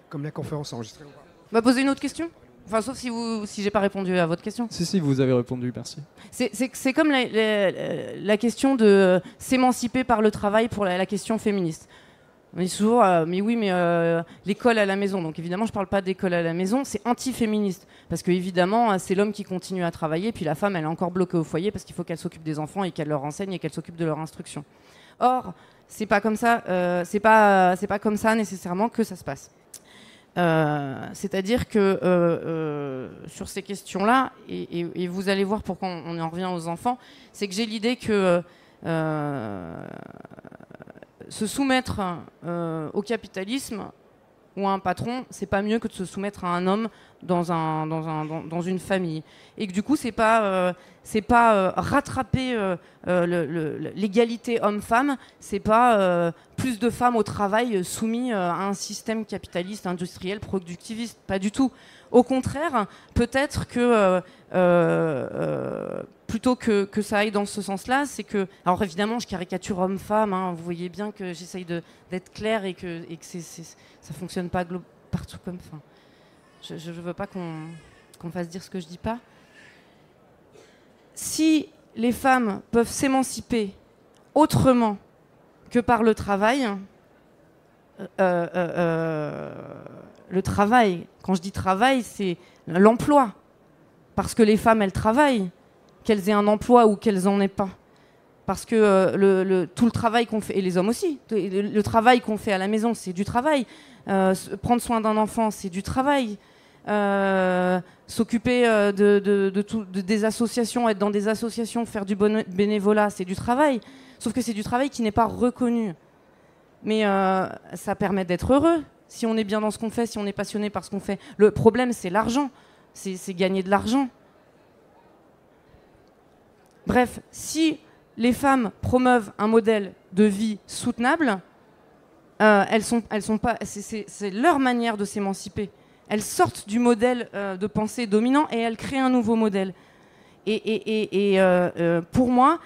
Comme la conférence enregistrée. On va poser une autre question ? Enfin, sauf si j'ai pas répondu à votre question. Si, vous avez répondu, merci. C'est comme la question de s'émanciper par le travail pour la question féministe. On dit toujours, mais oui, mais l'école à la maison. Donc évidemment, je ne parle pas d'école à la maison, c'est anti-féministe. Parce que évidemment, c'est l'homme qui continue à travailler, puis la femme, elle est encore bloquée au foyer parce qu'il faut qu'elle s'occupe des enfants et qu'elle leur enseigne et qu'elle s'occupe de leur instruction. Or, c'est pas comme ça, c'est pas comme ça nécessairement que ça se passe. C'est-à-dire que sur ces questions-là, et vous allez voir pourquoi on en revient aux enfants, c'est que j'ai l'idée que se soumettre au capitalisme ou à un patron, c'est pas mieux que de se soumettre à un homme dans une famille. Et que du coup, c'est pas rattraper l'égalité homme-femme, c'est pas plus de femmes au travail soumis à un système capitaliste, industriel, productiviste, pas du tout. Au contraire, peut-être que plutôt que ça aille dans ce sens-là, c'est que... Alors évidemment, je caricature homme-femme, hein, vous voyez bien que j'essaye d'être claire et que ça fonctionne pas partout comme... Enfin, je veux pas qu'on fasse dire ce que je dis pas. Si les femmes peuvent s'émanciper autrement que par le travail, le travail, quand je dis travail, c'est l'emploi. Parce que les femmes, elles travaillent, qu'elles aient un emploi ou qu'elles n'en aient pas. Parce que tout le travail qu'on fait, et les hommes aussi, le travail qu'on fait à la maison, c'est du travail. Prendre soin d'un enfant, c'est du travail. S'occuper des associations, être dans des associations, faire du bénévolat, c'est du travail. Sauf que c'est du travail qui n'est pas reconnu. Mais ça permet d'être heureux. Si on est bien dans ce qu'on fait, si on est passionné par ce qu'on fait. Le problème, c'est l'argent. C'est gagner de l'argent. Bref, si les femmes promeuvent un modèle de vie soutenable, elles sont pas. C'est leur manière de s'émanciper. Elles sortent du modèle de pensée dominant et elles créent un nouveau modèle. Et pour moi,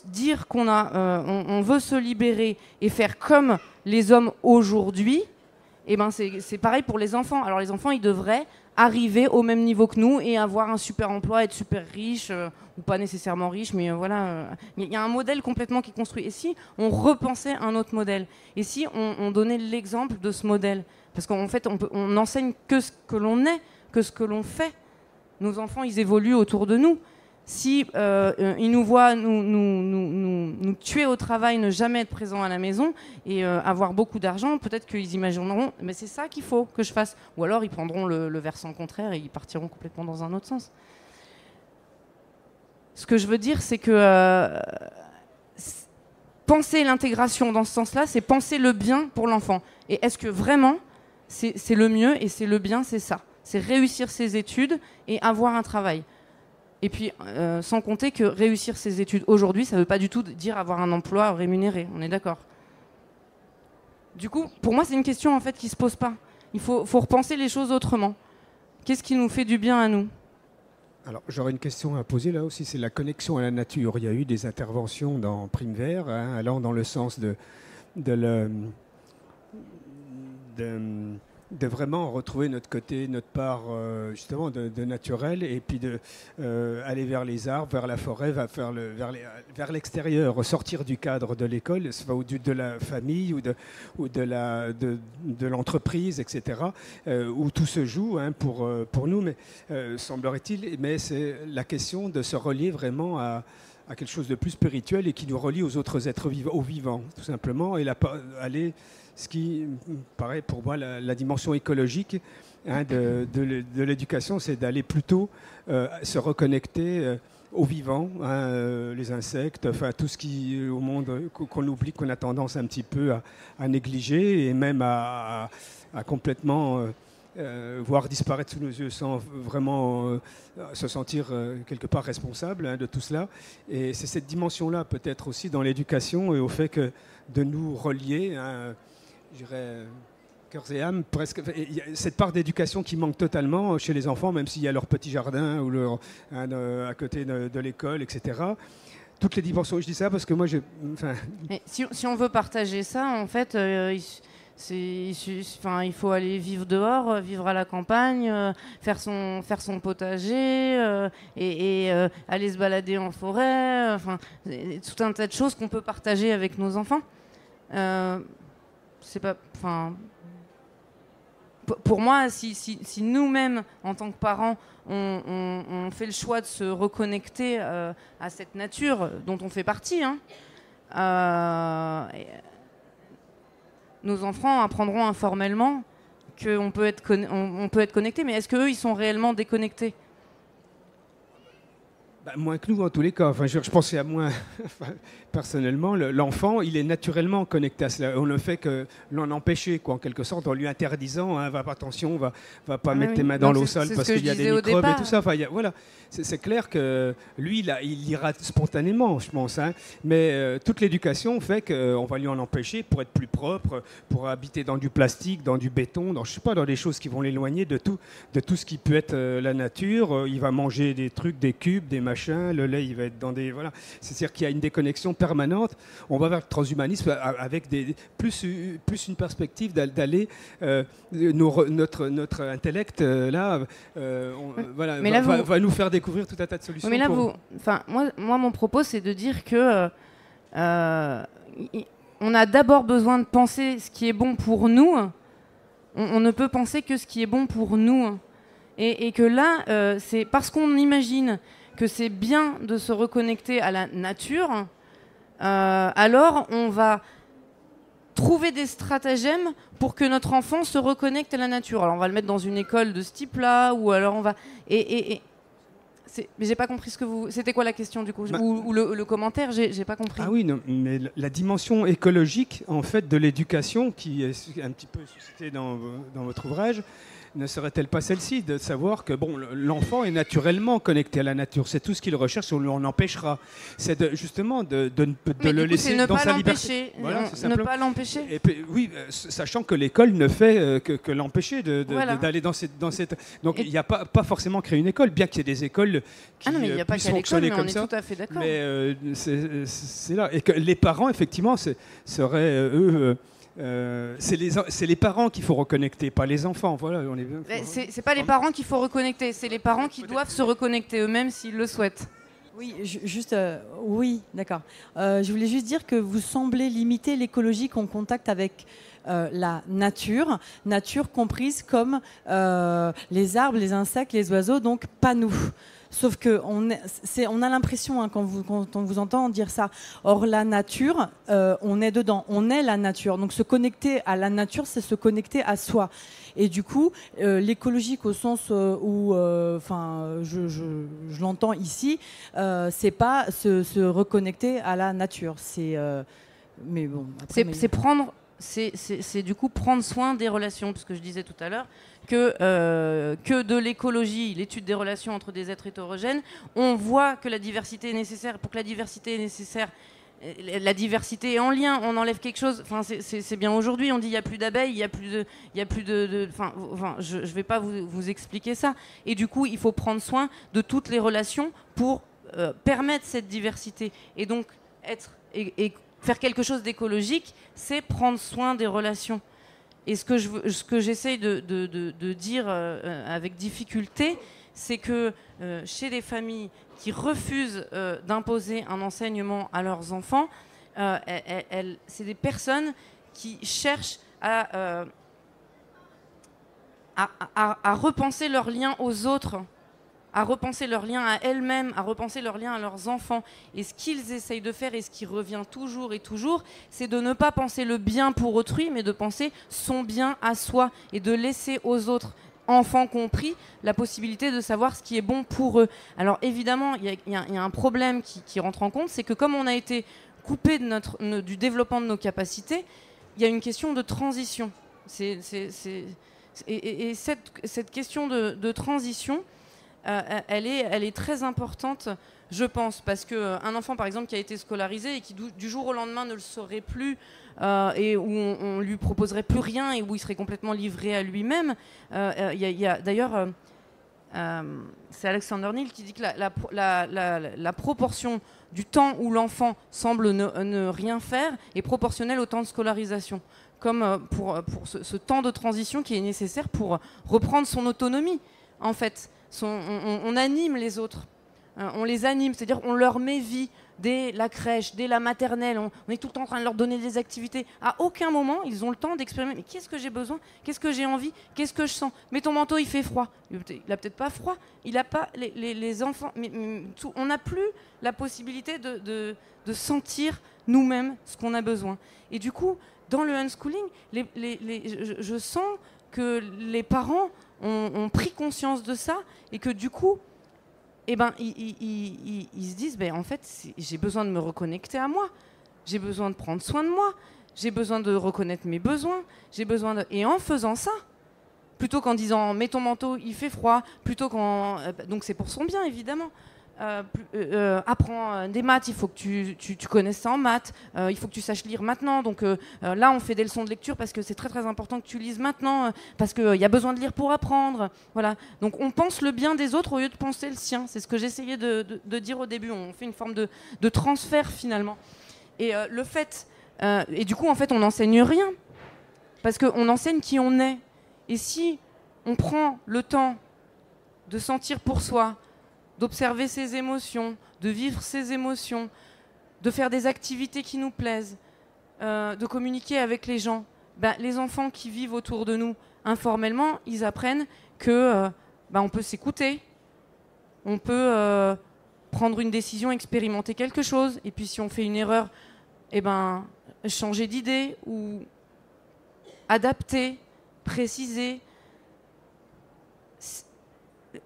dire on veut se libérer et faire comme les hommes aujourd'hui, eh ben c'est pareil pour les enfants. Alors les enfants, ils devraient arriver au même niveau que nous et avoir un super emploi, être super riche, ou pas nécessairement riche, mais voilà. Il y a un modèle complètement qui est construit. Et si on repensait un autre modèle ? Et si on donnait l'exemple de ce modèle ? Parce qu'en fait, on n'enseigne que ce que l'on est, que ce que l'on fait. Nos enfants, ils évoluent autour de nous. si ils nous voient nous tuer au travail, ne jamais être présents à la maison et avoir beaucoup d'argent, peut-être qu'ils imagineront mais c'est ça qu'il faut que je fasse. Ou alors ils prendront le versant contraire et ils partiront complètement dans un autre sens. Ce que je veux dire, c'est que penser l'intégration dans ce sens-là, c'est penser le bien pour l'enfant. Et est-ce que vraiment c'est le mieux et c'est le bien, c'est ça. C'est réussir ses études et avoir un travail. Et puis, sans compter que réussir ses études aujourd'hui, ça ne veut pas du tout dire avoir un emploi rémunéré. On est d'accord. Du coup, pour moi, c'est une question en fait qui ne se pose pas. Il faut repenser les choses autrement. Qu'est-ce qui nous fait du bien à nous ? Alors, j'aurais une question à poser là aussi, c'est la connexion à la nature. Il y a eu des interventions dans Prime Vert, allant dans le sens de vraiment retrouver notre côté, notre part justement de naturel, et puis aller vers les arbres, vers la forêt, vers l'extérieur, sortir du cadre de l'école, ou de la famille ou de l'entreprise, etc., où tout se joue pour nous, mais semblerait-il, mais c'est la question de se relier vraiment à quelque chose de plus spirituel et qui nous relie aux autres êtres aux vivants, tout simplement, et aller... Ce qui paraît pour moi la dimension écologique de l'éducation, c'est d'aller plutôt se reconnecter aux vivants, les insectes, enfin tout ce qui au monde qu'on oublie, qu'on a tendance un petit peu à négliger et même à complètement voir disparaître sous nos yeux sans vraiment se sentir quelque part responsable de tout cela. Et c'est cette dimension-là peut-être aussi dans l'éducation et au fait que de nous relier, je dirais, cœurs et âme, presque. Il y a cette part d'éducation qui manque totalement chez les enfants, même s'il y a leur petit jardin ou à côté de l'école, etc. Toutes les dimensions, je dis ça parce que moi, si on veut partager ça, en fait, il faut aller vivre dehors, vivre à la campagne, faire son potager et aller se balader en forêt. Tout un tas de choses qu'on peut partager avec nos enfants. C'est pas, pour moi, si nous-mêmes, en tant que parents, on fait le choix de se reconnecter à cette nature dont on fait partie, nos enfants apprendront informellement qu'on peut être connecté, mais est-ce qu'eux, ils sont réellement déconnectés ? Moins que nous, en tous les cas. Enfin, je pensais à moi, personnellement. L'enfant, il est naturellement connecté à cela. On ne fait que l'en empêcher, quoi, en quelque sorte, en lui interdisant, attention, va pas mettre tes mains dans l'eau sale parce qu'il y a des microbes et tout ça. Enfin, voilà. C'est clair que lui, il ira spontanément, je pense. Mais toute l'éducation fait qu'on va lui en empêcher pour être plus propre, pour habiter dans du plastique, dans du béton, dans des choses qui vont l'éloigner de tout ce qui peut être la nature. Il va manger des trucs, des cubes, des machins. Le lait, il va être dans des... Voilà. C'est-à-dire qu'il y a une déconnexion permanente. On va vers le transhumanisme avec plus une perspective d'aller... notre intellect, là, va nous faire découvrir tout un tas de solutions. Mais là, moi, mon propos, c'est de dire que on a d'abord besoin de penser ce qui est bon pour nous. On ne peut penser que ce qui est bon pour nous. Et que là, c'est parce qu'on imagine que c'est bien de se reconnecter à la nature, alors on va trouver des stratagèmes pour que notre enfant se reconnecte à la nature. Alors on va le mettre dans une école de ce type-là, ou alors on va... Mais j'ai pas compris C'était quoi la question du coup ou le commentaire, j'ai pas compris. Ah oui, non, mais la dimension écologique en fait de l'éducation qui est un petit peu suscitée dans votre ouvrage, ne serait-elle pas celle-ci, de savoir que l'enfant est naturellement connecté à la nature, c'est tout ce qu'il recherche, on l'en empêchera. C'est justement de le laisser dans sa liberté. Voilà, ne pas l'empêcher. Et puis, oui, sachant que l'école ne fait que l'empêcher d'aller dans cette... Donc il n'y a pas forcément créé une école, bien qu'il y ait des écoles qui puissent fonctionner comme ça. On est tout à fait d'accord. Mais c'est là. Et que les parents, effectivement, seraient, eux... c'est les parents qu'il faut reconnecter, pas les enfants. Voilà, c'est pas les parents qu'il faut reconnecter, c'est les parents qui doivent se reconnecter eux-mêmes s'ils le souhaitent. Oui, oui, d'accord. Je voulais juste dire que vous semblez limiter l'écologie en contact avec la nature comprise comme les arbres, les insectes, les oiseaux, donc pas nous. Sauf que on a l'impression, hein, quand on vous entend dire ça. Or, la nature, on est dedans, on est la nature. Donc, se connecter à la nature, c'est se connecter à soi. Et du coup, l'écologique au sens où, je l'entends ici, c'est pas se reconnecter à la nature. Mais bon. Après, c'est du coup prendre soin des relations, parce que je disais tout à l'heure que de l'écologie, l'étude des relations entre des êtres hétérogènes, on voit que la diversité est nécessaire. Pour que la diversité est nécessaire, la diversité est en lien, on enlève quelque chose. Enfin, c'est bien aujourd'hui, on dit il n'y a plus d'abeilles, il n'y a plus de je ne vais pas vous expliquer ça. Et du coup, il faut prendre soin de toutes les relations pour permettre cette diversité. Et donc, faire quelque chose d'écologique, c'est prendre soin des relations. Et ce que j'essaye de dire avec difficulté, c'est que chez les familles qui refusent d'imposer un enseignement à leurs enfants, c'est des personnes qui cherchent à repenser leur lien aux autres, à repenser leur lien à elles-mêmes, à repenser leur lien à leurs enfants. Et ce qu'ils essayent de faire, et ce qui revient toujours et toujours, c'est de ne pas penser le bien pour autrui, mais de penser son bien à soi, et de laisser aux autres, enfants compris, la possibilité de savoir ce qui est bon pour eux. Alors évidemment, il y a un problème qui rentre en compte, c'est que comme on a été coupé du développement de nos capacités, il y a une question de transition. Et cette question de transition, elle est très importante, je pense, parce qu'un enfant, par exemple, qui a été scolarisé et qui du jour au lendemain ne le saurait plus, et où on lui proposerait plus rien et où il serait complètement livré à lui-même. D'ailleurs, c'est Alexander Neal qui dit que la proportion du temps où l'enfant semble ne rien faire est proportionnelle au temps de scolarisation, comme pour ce temps de transition qui est nécessaire pour reprendre son autonomie, en fait. On anime les autres, on les anime, c'est-à-dire on leur met vie dès la crèche, dès la maternelle, on est tout le temps en train de leur donner des activités. À aucun moment ils ont le temps d'expérimenter. Mais qu'est-ce que j'ai besoin? Qu'est-ce que j'ai envie? Qu'est-ce que je sens? Mais ton manteau il fait froid. Il a peut-être pas froid. Il a pas les enfants. On n'a plus la possibilité de sentir nous-mêmes ce qu'on a besoin. Et du coup, dans le unschooling, je sens que les parents ont pris conscience de ça et que du coup, ils se disent, en fait, j'ai besoin de me reconnecter à moi, j'ai besoin de prendre soin de moi, j'ai besoin de reconnaître mes besoins, et en faisant ça, plutôt qu'en disant mets ton manteau, il fait froid, plutôt donc c'est pour son bien évidemment. Apprends des maths, il faut que tu connaisses ça en maths, il faut que tu saches lire maintenant, donc là on fait des leçons de lecture parce que c'est très très important que tu lises maintenant, parce qu'il y a besoin de lire pour apprendre, voilà. Donc on pense le bien des autres au lieu de penser le sien, c'est ce que j'essayais de dire au début, on fait une forme de transfert finalement. Et le fait, et du coup en fait on n'enseigne rien, parce qu'on enseigne qui on est, et si on prend le temps de sentir pour soi, d'observer ses émotions, de vivre ses émotions, de faire des activités qui nous plaisent, de communiquer avec les gens. Les enfants qui vivent autour de nous informellement, ils apprennent que on peut s'écouter, on peut prendre une décision, expérimenter quelque chose, et puis si on fait une erreur, changer d'idée ou adapter, préciser.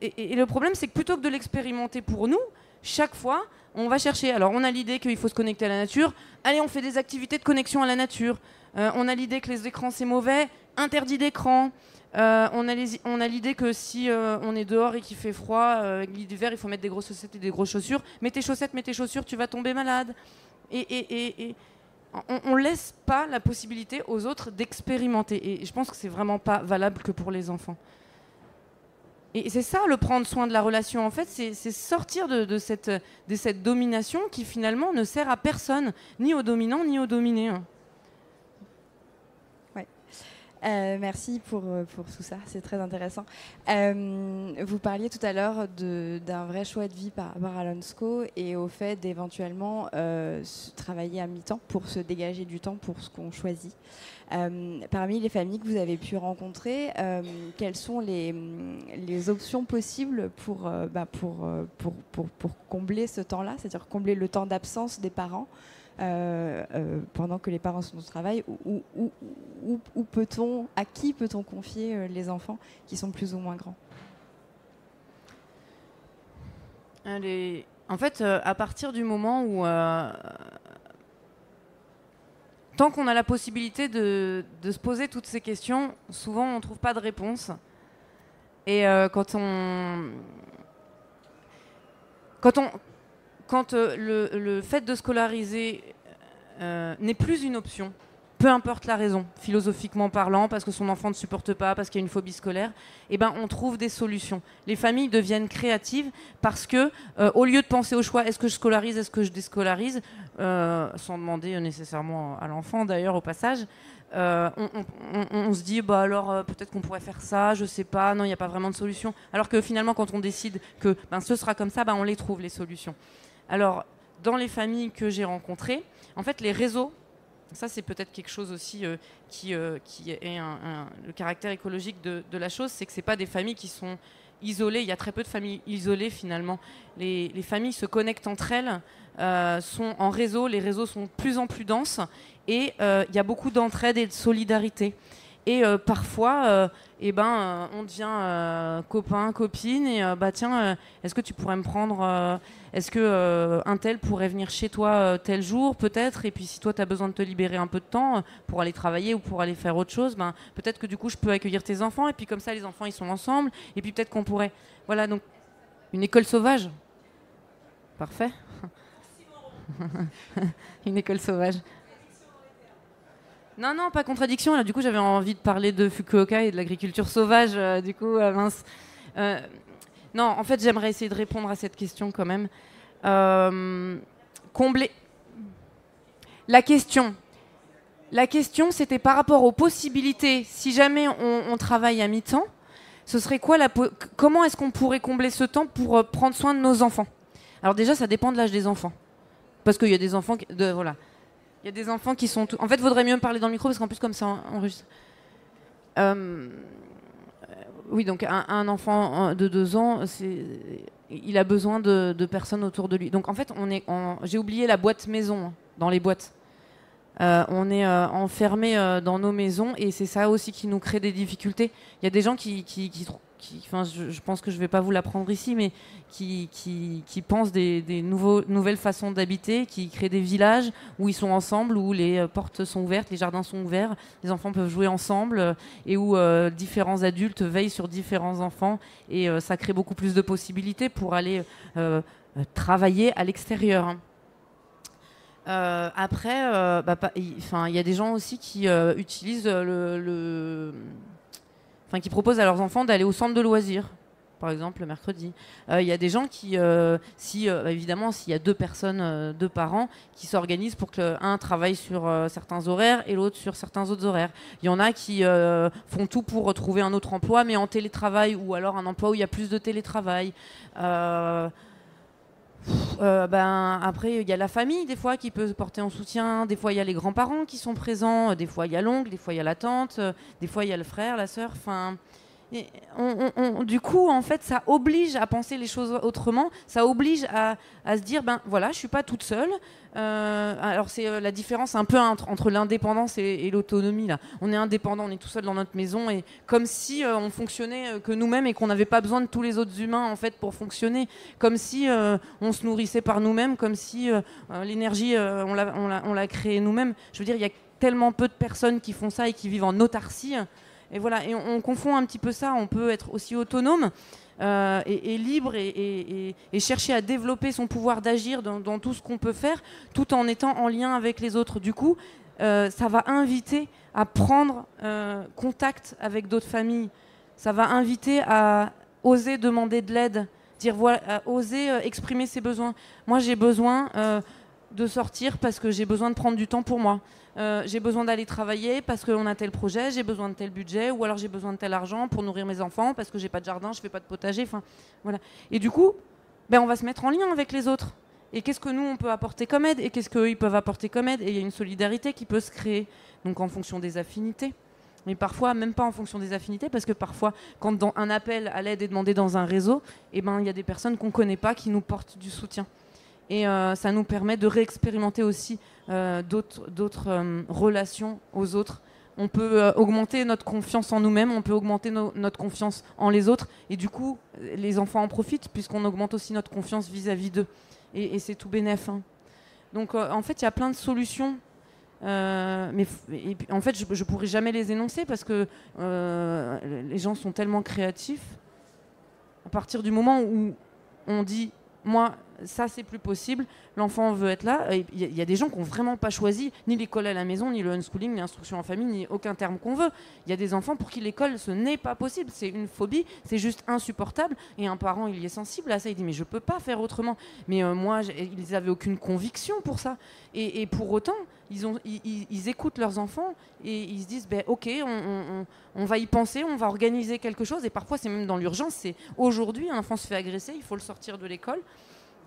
Et le problème, c'est que plutôt que de l'expérimenter pour nous, chaque fois, on va chercher. Alors, on a l'idée qu'il faut se connecter à la nature. Allez, on fait des activités de connexion à la nature. On a l'idée que les écrans, c'est mauvais. Interdit d'écran. On a l'idée que si on est dehors et qu'il fait froid, l'hiver, il faut mettre des grosses chaussettes et des grosses chaussures. Mets tes chaussettes, mets tes chaussures, tu vas tomber malade. Et on laisse pas la possibilité aux autres d'expérimenter. Et je pense que c'est vraiment pas valable que pour les enfants. Et c'est ça, le prendre soin de la relation, en fait, c'est sortir de cette domination qui, finalement, ne sert à personne, ni au dominant, ni au dominé. Ouais. Merci pour tout ça, c'est très intéressant. Vous parliez tout à l'heure d'un vrai choix de vie par rapport à l'ONSCO et au fait d'éventuellement travailler à mi-temps pour se dégager du temps pour ce qu'on choisit. Parmi les familles que vous avez pu rencontrer, quelles sont les options possibles pour combler ce temps-là, c'est-à-dire combler le temps d'absence des parents pendant que les parents sont au travail, à qui peut-on confier les enfants qui sont plus ou moins grands? En fait, à partir du moment où tant qu'on a la possibilité de se poser toutes ces questions, souvent on ne trouve pas de réponse. Et quand le fait de scolariser n'est plus une option, peu importe la raison, philosophiquement parlant, parce que son enfant ne supporte pas, parce qu'il y a une phobie scolaire, eh ben, on trouve des solutions. Les familles deviennent créatives parce que, au lieu de penser au choix, est-ce que je scolarise, est-ce que je déscolarise, sans demander nécessairement à l'enfant d'ailleurs au passage, on se dit bah alors peut-être qu'on pourrait faire ça, je sais pas, non il n'y a pas vraiment de solution. Alors que finalement quand on décide que ce sera comme ça, on les trouve les solutions. Alors dans les familles que j'ai rencontrées, en fait les réseaux, ça c'est peut-être quelque chose aussi qui est le caractère écologique de la chose, c'est que c'est pas des familles qui sont isolées, il y a très peu de familles isolées finalement. Les familles se connectent entre elles, sont en réseau, les réseaux sont de plus en plus denses et il y a beaucoup d'entraide et de solidarité. Et parfois, on devient copain, copine, et tiens, est-ce que tu pourrais me prendre, est-ce que un tel pourrait venir chez toi tel jour, peut-être, et puis si toi tu as besoin de te libérer un peu de temps pour aller travailler ou pour aller faire autre chose, peut-être que du coup je peux accueillir tes enfants, et puis comme ça les enfants ils sont ensemble, et puis peut-être qu'on pourrait... Voilà, donc une école sauvage. Parfait. Une école sauvage. Non, pas contradiction. Là, du coup, j'avais envie de parler de Fukuoka et de l'agriculture sauvage. Mince. Non, en fait, j'aimerais essayer de répondre à cette question quand même. Combler. La question, c'était par rapport aux possibilités. Si jamais on travaille à mi-temps, ce serait quoi comment est-ce qu'on pourrait combler ce temps pour prendre soin de nos enfants? Alors déjà, ça dépend de l'âge des enfants. Parce qu'il y a des enfants... Voilà. Il y a des enfants qui sont... En fait, il vaudrait mieux me parler dans le micro parce qu'en plus, comme ça, on enregistre. Oui, donc un enfant de 2 ans, il a besoin de personnes autour de lui. Donc en fait, j'ai oublié la boîte maison dans les boîtes. On est enfermés dans nos maisons et c'est ça aussi qui nous crée des difficultés. Il y a des gens je pense que je ne vais pas vous l'apprendre ici, mais qui pensent des nouvelles façons d'habiter, qui créent des villages où ils sont ensemble, où les portes sont ouvertes, les jardins sont ouverts, les enfants peuvent jouer ensemble et où différents adultes veillent sur différents enfants et ça crée beaucoup plus de possibilités pour aller travailler à l'extérieur. Après, il y a des gens aussi qui utilisent qui proposent à leurs enfants d'aller au centre de loisirs, par exemple le mercredi. Il y a des gens qui, évidemment, s'il y a 2 personnes, 2 parents, qui s'organisent pour que un travaille sur certains horaires et l'autre sur certains autres horaires. Il y en a qui font tout pour retrouver un autre emploi, mais en télétravail, ou alors un emploi où il y a plus de télétravail. Après, il y a la famille, des fois, qui peut se porter en soutien. Des fois, il y a les grands-parents qui sont présents. Des fois, il y a l'oncle. Des fois, il y a la tante. Des fois, il y a le frère, la sœur. Du coup, en fait, ça oblige à penser les choses autrement. Ça oblige à se dire, voilà, je suis pas toute seule. Alors, c'est la différence un peu entre l'indépendance et l'autonomie. Là, on est indépendant, on est tout seul dans notre maison, et comme si on fonctionnait que nous-mêmes et qu'on n'avait pas besoin de tous les autres humains en fait pour fonctionner. Comme si on se nourrissait par nous-mêmes, comme si l'énergie on l'a créée nous-mêmes. Je veux dire, il y a tellement peu de personnes qui font ça et qui vivent en autarcie. Et voilà, et on confond un petit peu ça. On peut être aussi autonome et libre et chercher à développer son pouvoir d'agir dans tout ce qu'on peut faire, tout en étant en lien avec les autres. Du coup, ça va inviter à prendre contact avec d'autres familles. Ça va inviter à oser demander de l'aide, oser exprimer ses besoins. Moi, j'ai besoin de sortir parce que j'ai besoin de prendre du temps pour moi. J'ai besoin d'aller travailler parce qu'on a tel projet, j'ai besoin de tel budget, ou alors j'ai besoin de tel argent pour nourrir mes enfants parce que j'ai pas de jardin, je fais pas de potager. Voilà. Et du coup, on va se mettre en lien avec les autres. Et qu'est-ce que nous, on peut apporter comme aide et qu'est-ce qu'eux, ils peuvent apporter comme aide. Et il y a une solidarité qui peut se créer, donc en fonction des affinités. Mais parfois, même pas en fonction des affinités, parce que parfois, quand dans un appel à l'aide est demandé dans un réseau, il y a des personnes qu'on ne connaît pas qui nous portent du soutien. Et ça nous permet de réexpérimenter aussi d'autres relations aux autres. On peut augmenter notre confiance en nous-mêmes, on peut augmenter notre confiance en les autres. Et du coup, les enfants en profitent, puisqu'on augmente aussi notre confiance vis-à-vis d'eux. Et c'est tout bénef. Hein. Donc, en fait, il y a plein de solutions. Mais en fait, je ne pourrais jamais les énoncer parce que les gens sont tellement créatifs. À partir du moment où on dit, moi, ça, c'est plus possible, l'enfant veut être là. Il y a des gens qui n'ont vraiment pas choisi ni l'école à la maison, ni le unschooling, ni l'instruction en famille, ni aucun terme qu'on veut. Il y a des enfants pour qui l'école, ce n'est pas possible. C'est une phobie, c'est juste insupportable. Et un parent, il y est sensible à ça. Il dit, mais je ne peux pas faire autrement. Mais moi, ils n'avaient aucune conviction pour ça. Et pour autant, ils écoutent leurs enfants et ils se disent, ok, on va y penser, on va organiser quelque chose. Et parfois, c'est même dans l'urgence. C'est aujourd'hui, un enfant se fait agresser, il faut le sortir de l'école.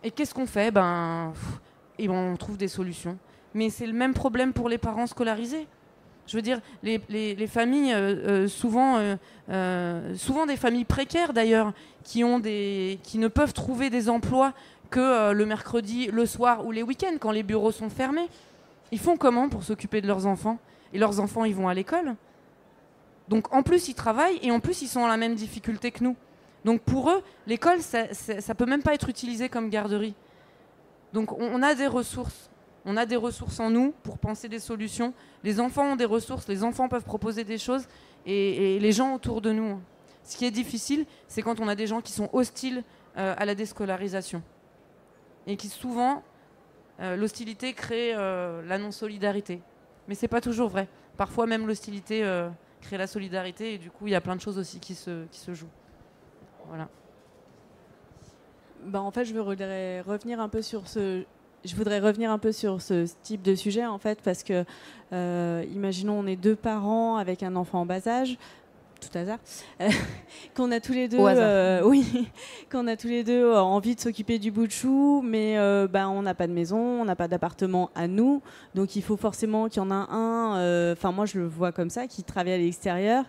Et qu'est-ce qu'on fait ? On trouve des solutions. Mais c'est le même problème pour les parents scolarisés. Je veux dire, les familles, souvent des familles précaires d'ailleurs, qui ne peuvent trouver des emplois que le mercredi, le soir ou les week-ends, quand les bureaux sont fermés. Ils font comment pour s'occuper de leurs enfants ? Et leurs enfants, ils vont à l'école. Donc en plus, ils travaillent et en plus, ils sont dans la même difficulté que nous. Donc pour eux, l'école, ça peut même pas être utilisé comme garderie. Donc on a des ressources. On a des ressources en nous pour penser des solutions. Les enfants ont des ressources, les enfants peuvent proposer des choses et les gens autour de nous. Ce qui est difficile, c'est quand on a des gens qui sont hostiles à la déscolarisation. Et qui souvent, l'hostilité crée la non-solidarité. Mais c'est pas toujours vrai. Parfois même l'hostilité crée la solidarité et du coup il y a plein de choses aussi qui se jouent. Voilà. En fait, je voudrais revenir un peu sur ce type de sujet, en fait, parce que, imaginons, on est 2 parents avec un enfant en bas âge, tout hasard, qu'on a tous les deux, qu'on a tous les deux envie de s'occuper du bout de chou, mais on n'a pas de maison, on n'a pas d'appartement à nous, donc il faut forcément qu'il y en a un. Moi, je le vois comme ça, qui travaille à l'extérieur.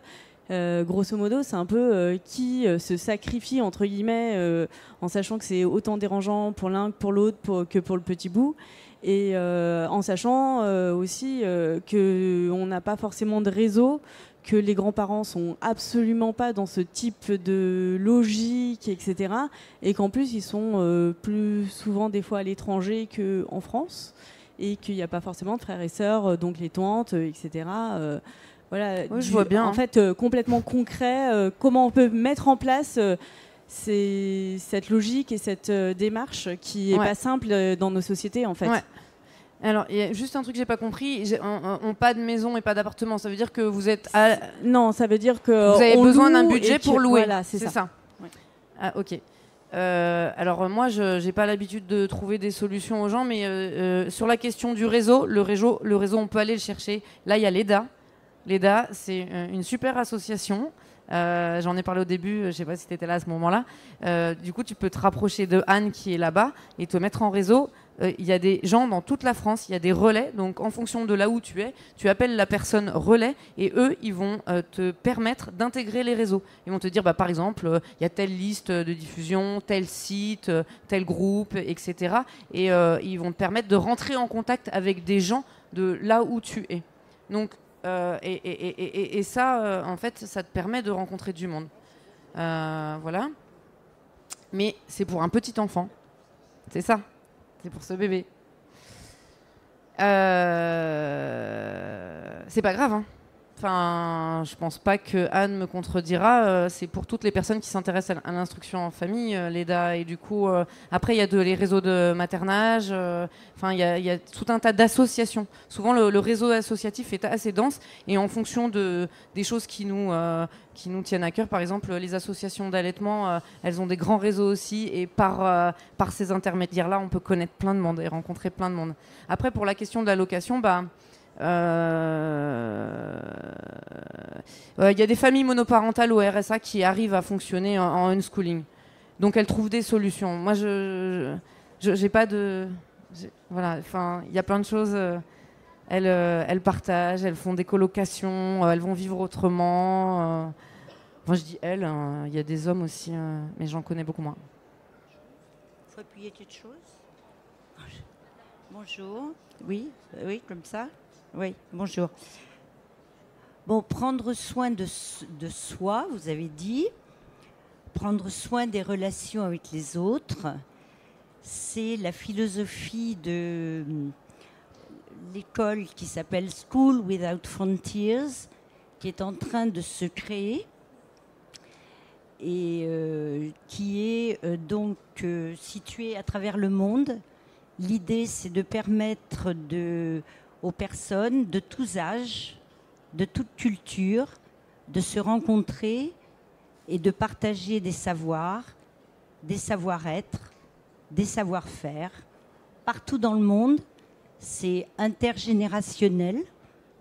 Grosso modo, c'est un peu qui se sacrifie entre guillemets en sachant que c'est autant dérangeant pour l'un que pour l'autre que pour le petit bout et en sachant aussi qu'on n'a pas forcément de réseau, que les grands-parents sont absolument pas dans ce type de logique, etc. Et qu'en plus, ils sont plus souvent des fois à l'étranger qu'en France et qu'il n'y a pas forcément de frères et sœurs, donc les tantes, etc. Voilà, oui, je vois bien. En fait, complètement concret, comment on peut mettre en place cette logique et cette démarche qui n'est pas simple dans nos sociétés, en fait. Ouais. Alors, il y a juste un truc que j'ai pas compris. On pas de maison et pas d'appartement. Ça veut dire que vous êtes... Non, ça veut dire que vous avez besoin d'un budget pour louer. Voilà, c'est ça. Ouais. Ah, ok. Alors moi, je n'ai pas l'habitude de trouver des solutions aux gens, mais sur la question du réseau, le réseau, on peut aller le chercher. Là, il y a l'EDA. L'EDA, c'est une super association. J'en ai parlé au début, je ne sais pas si tu étais là à ce moment-là. Du coup, tu peux te rapprocher de Anne qui est là-bas et te mettre en réseau. Il y a des gens dans toute la France, il y a des relais. Donc, en fonction de là où tu es, tu appelles la personne relais et eux, ils vont te permettre d'intégrer les réseaux. Ils vont te dire, par exemple, il y a telle liste de diffusion, tel site, tel groupe, etc. Et ils vont te permettre de rentrer en contact avec des gens de là où tu es. Donc, et ça, en fait, ça te permet de rencontrer du monde. Voilà. Mais c'est pour un petit enfant. C'est ça. C'est pour ce bébé. C'est pas grave, hein. Enfin, je pense pas que Anne me contredira. C'est pour toutes les personnes qui s'intéressent à l'instruction en famille, l'EDA. Et du coup, après, il y a les réseaux de maternage. Enfin, il y a tout un tas d'associations. Souvent, le réseau associatif est assez dense. Et en fonction des choses qui nous tiennent à cœur, par exemple, les associations d'allaitement, elles ont des grands réseaux aussi. Et par ces intermédiaires-là, on peut connaître plein de monde et rencontrer plein de monde. Après, pour la question de l'allocation, il y a des familles monoparentales au RSA qui arrivent à fonctionner en unschooling. Donc elles trouvent des solutions. Moi, j'ai pas de... Voilà, enfin, il y a plein de choses. Elles partagent, elles font des colocations, elles vont vivre autrement. Moi, je dis elles, il y a des hommes aussi, mais j'en connais beaucoup moins. Il faut appuyer quelque chose. Bonjour. Oui, comme ça. Oui, bonjour. Bon, prendre soin de soi, vous avez dit, prendre soin des relations avec les autres, c'est la philosophie de l'école qui s'appelle School Without Frontiers, qui est en train de se créer et qui est donc située à travers le monde. L'idée, c'est de permettre aux personnes de tous âges, de toute culture, de se rencontrer et de partager des savoirs, des savoir-être, des savoir-faire. Partout dans le monde, c'est intergénérationnel,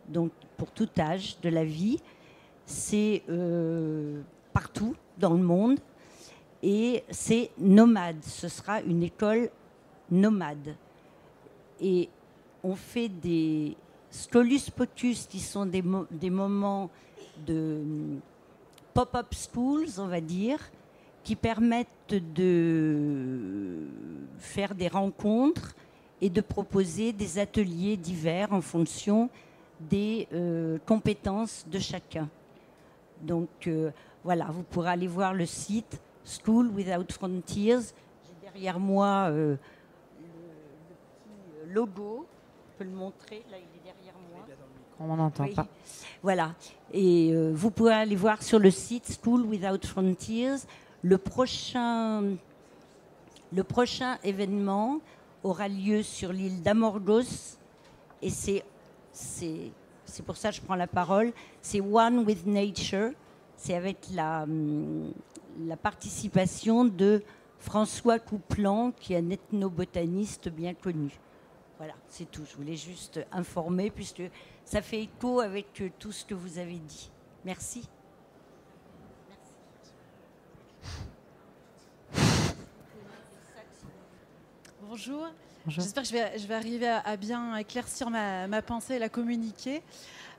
donc pour tout âge de la vie. C'est partout dans le monde et c'est nomade. Ce sera une école nomade. Et on fait des Scolus Pocus qui sont des moments de pop-up schools, on va dire, qui permettent de faire des rencontres et de proposer des ateliers divers en fonction des compétences de chacun. Donc voilà, vous pourrez aller voir le site School Without Frontiers. J'ai derrière moi le petit logo. Je peux le montrer, là il est derrière moi. On n'entend pas. Voilà, et vous pouvez aller voir sur le site School Without Frontiers. Le prochain événement aura lieu sur l'île d'Amorgos et c'est pour ça que je prends la parole. C'est One with Nature. C'est avec la participation de François Couplan, qui est un ethnobotaniste bien connu. Voilà, c'est tout. Je voulais juste informer, puisque ça fait écho avec tout ce que vous avez dit. Merci. Bonjour. J'espère que je vais arriver à bien éclaircir ma pensée et la communiquer.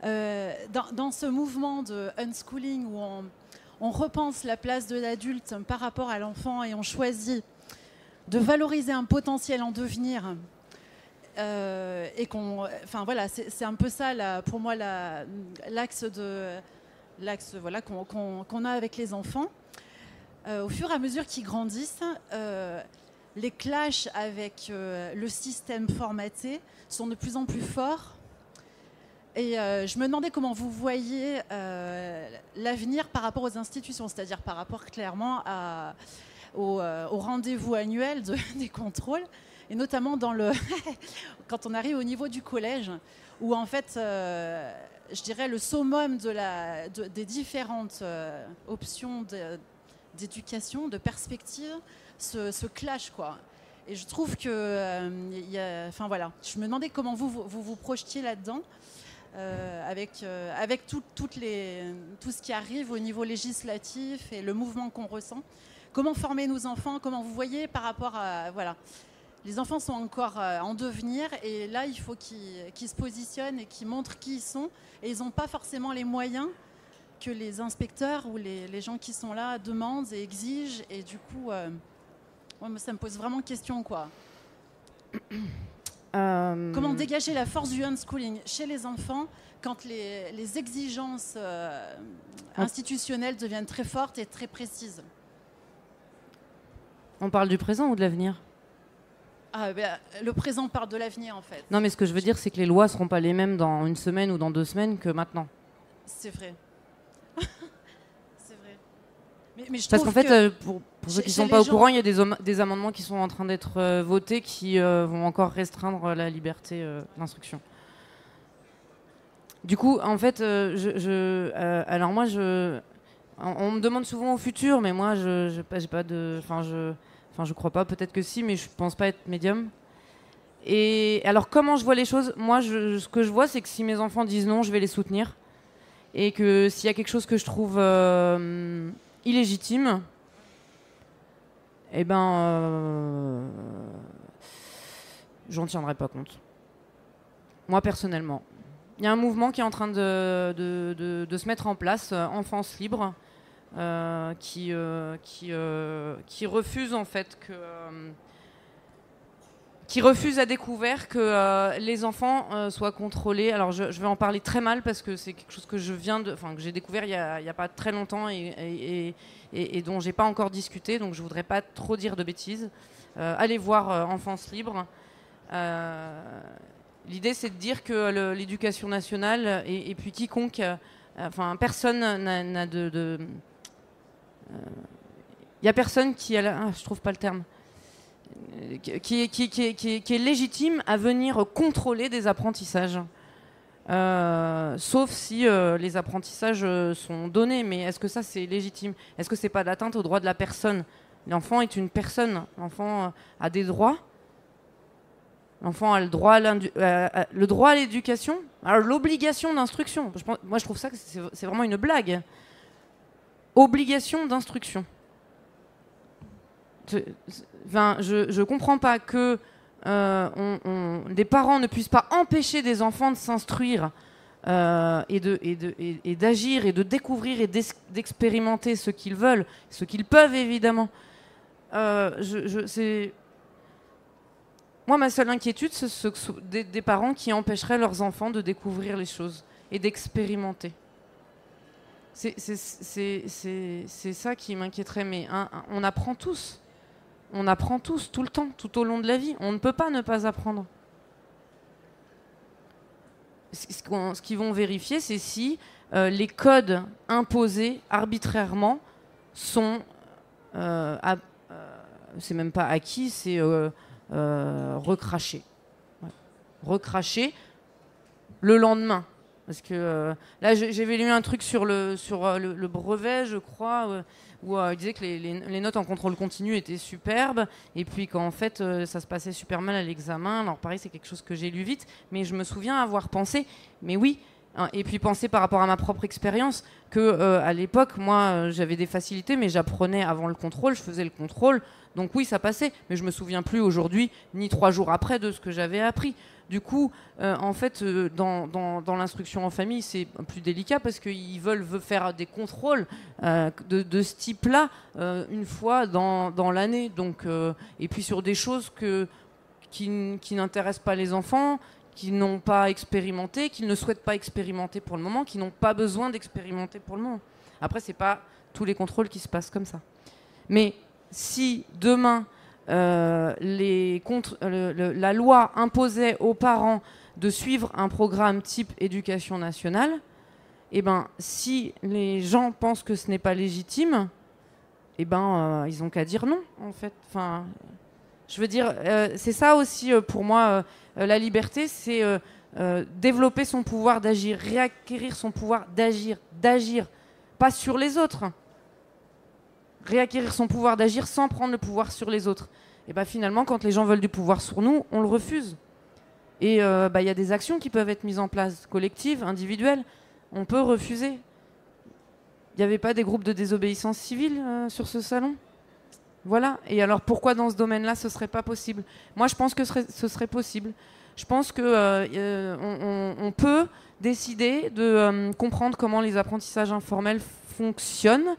Dans ce mouvement de unschooling où on repense la place de l'adulte par rapport à l'enfant et on choisit de valoriser un potentiel en devenir, et enfin voilà, c'est un peu ça pour moi l'axe voilà, qu'on a avec les enfants. Au fur et à mesure qu'ils grandissent, les clashs avec le système formaté sont de plus en plus forts. Et je me demandais comment vous voyez l'avenir par rapport aux institutions, c'est-à-dire par rapport clairement au rendez-vous annuel des contrôles, et notamment quand on arrive au niveau du collège, où en fait, je dirais le summum des différentes options d'éducation, de perspective, ce clash, quoi. Et je trouve que, enfin voilà, je me demandais comment vous projetiez là-dedans, avec tout ce qui arrive au niveau législatif et le mouvement qu'on ressent. Comment former nos enfants? Comment vous voyez par rapport à... Voilà. Les enfants sont encore en devenir et là, il faut qu'ils se positionnent et qu'ils montrent qui ils sont. Et ils n'ont pas forcément les moyens que les inspecteurs ou les gens qui sont là demandent et exigent. Et du coup, ça me pose vraiment question, quoi. Comment dégager la force du unschooling chez les enfants quand les exigences institutionnelles deviennent très fortes et très précises? On parle du présent ou de l'avenir? Le présent parle de l'avenir, en fait. Non, mais ce que je veux dire, c'est que les lois ne seront pas les mêmes dans une semaine ou dans 2 semaines que maintenant. C'est vrai. C'est vrai. Mais je Parce qu'en trouve fait, pour ceux qui ne chez sont pas les au gens- courant, il y a des amendements qui sont en train d'être votés qui vont encore restreindre la liberté d'instruction. Du coup, en fait, alors moi, on me demande souvent au futur, mais moi, j'ai pas de, je crois pas. Peut-être que si, mais je pense pas être médium. Et alors, comment je vois les choses? Moi, ce que je vois, c'est que si mes enfants disent non, je vais les soutenir, et que s'il y a quelque chose que je trouve illégitime, eh ben, j'en tiendrai pas compte. Moi, personnellement. Il y a un mouvement qui est en train de se mettre en place, Enfance Libre, qui refuse en fait qui refuse à découvert que les enfants soient contrôlés. Alors je vais en parler très mal parce que c'est quelque chose que que j'ai découvert il y a pas très longtemps et dont j'ai pas encore discuté, donc je voudrais pas trop dire de bêtises. Allez voir Enfance Libre. L'idée, c'est de dire que l'éducation nationale et puis quiconque, personne n'a de. Il n'y a personne qui a. Je trouve pas le terme. Qui est légitime à venir contrôler des apprentissages. Sauf si les apprentissages sont donnés. Mais est-ce que ça, c'est légitime? Est-ce que c'est pas d'atteinte aux droits de la personne? L'enfant est une personne. L'enfant a des droits. L'enfant a le droit à l'éducation. Alors l'obligation d'instruction, moi je trouve ça que c'est vraiment une blague. Obligation d'instruction. Je comprends pas que des parents ne puissent pas empêcher des enfants de s'instruire et d'agir et de découvrir et d'expérimenter ce qu'ils veulent, ce qu'ils peuvent évidemment. Moi, ma seule inquiétude, c'est des parents qui empêcheraient leurs enfants de découvrir les choses et d'expérimenter. C'est ça qui m'inquiéterait. Mais on apprend tous. On apprend tous, tout le temps, tout au long de la vie. On ne peut pas ne pas apprendre. Ce qu'ils vont vérifier, c'est si les codes imposés arbitrairement sont... c'est même pas acquis, c'est... recraché. Ouais. Recraché le lendemain. Parce que là, j'avais lu un truc sur le brevet, je crois, où il disait que les notes en contrôle continu étaient superbes, et puis qu'en fait, ça se passait super mal à l'examen. Alors pareil, c'est quelque chose que j'ai lu vite, mais je me souviens avoir pensé, mais oui, hein, et puis penser par rapport à ma propre expérience, que à l'époque, moi, j'avais des facilités, mais j'apprenais avant le contrôle, je faisais le contrôle. Donc oui, ça passait, mais je me souviens plus aujourd'hui, ni 3 jours après, de ce que j'avais appris. Du coup, en fait, dans l'instruction en famille, c'est plus délicat parce qu'ils veulent faire des contrôles de ce type-là une fois dans l'année. Donc, et puis sur des choses qui n'intéressent pas les enfants, qui n'ont pas expérimenté, qu'ils ne souhaitent pas expérimenter pour le moment, qui n'ont pas besoin d'expérimenter pour le moment. Après, c'est pas tous les contrôles qui se passent comme ça. Mais si demain la loi imposait aux parents de suivre un programme type éducation nationale, eh ben, si les gens pensent que ce n'est pas légitime, eh ben, ils n'ont qu'à dire non, en fait. Enfin, je veux dire, c'est ça aussi pour moi, la liberté, c'est développer son pouvoir d'agir, réacquérir son pouvoir d'agir, pas sur les autres. Réacquérir son pouvoir d'agir sans prendre le pouvoir sur les autres. Et bah finalement, quand les gens veulent du pouvoir sur nous, on le refuse. Et y a des actions qui peuvent être mises en place, collectives, individuelles. On peut refuser. Il n'y avait pas des groupes de désobéissance civile sur ce salon? Voilà. Et alors pourquoi dans ce domaine-là, ce ne serait pas possible? Moi, je pense que ce serait possible. Je pense qu'on peut décider de comprendre comment les apprentissages informels fonctionnent.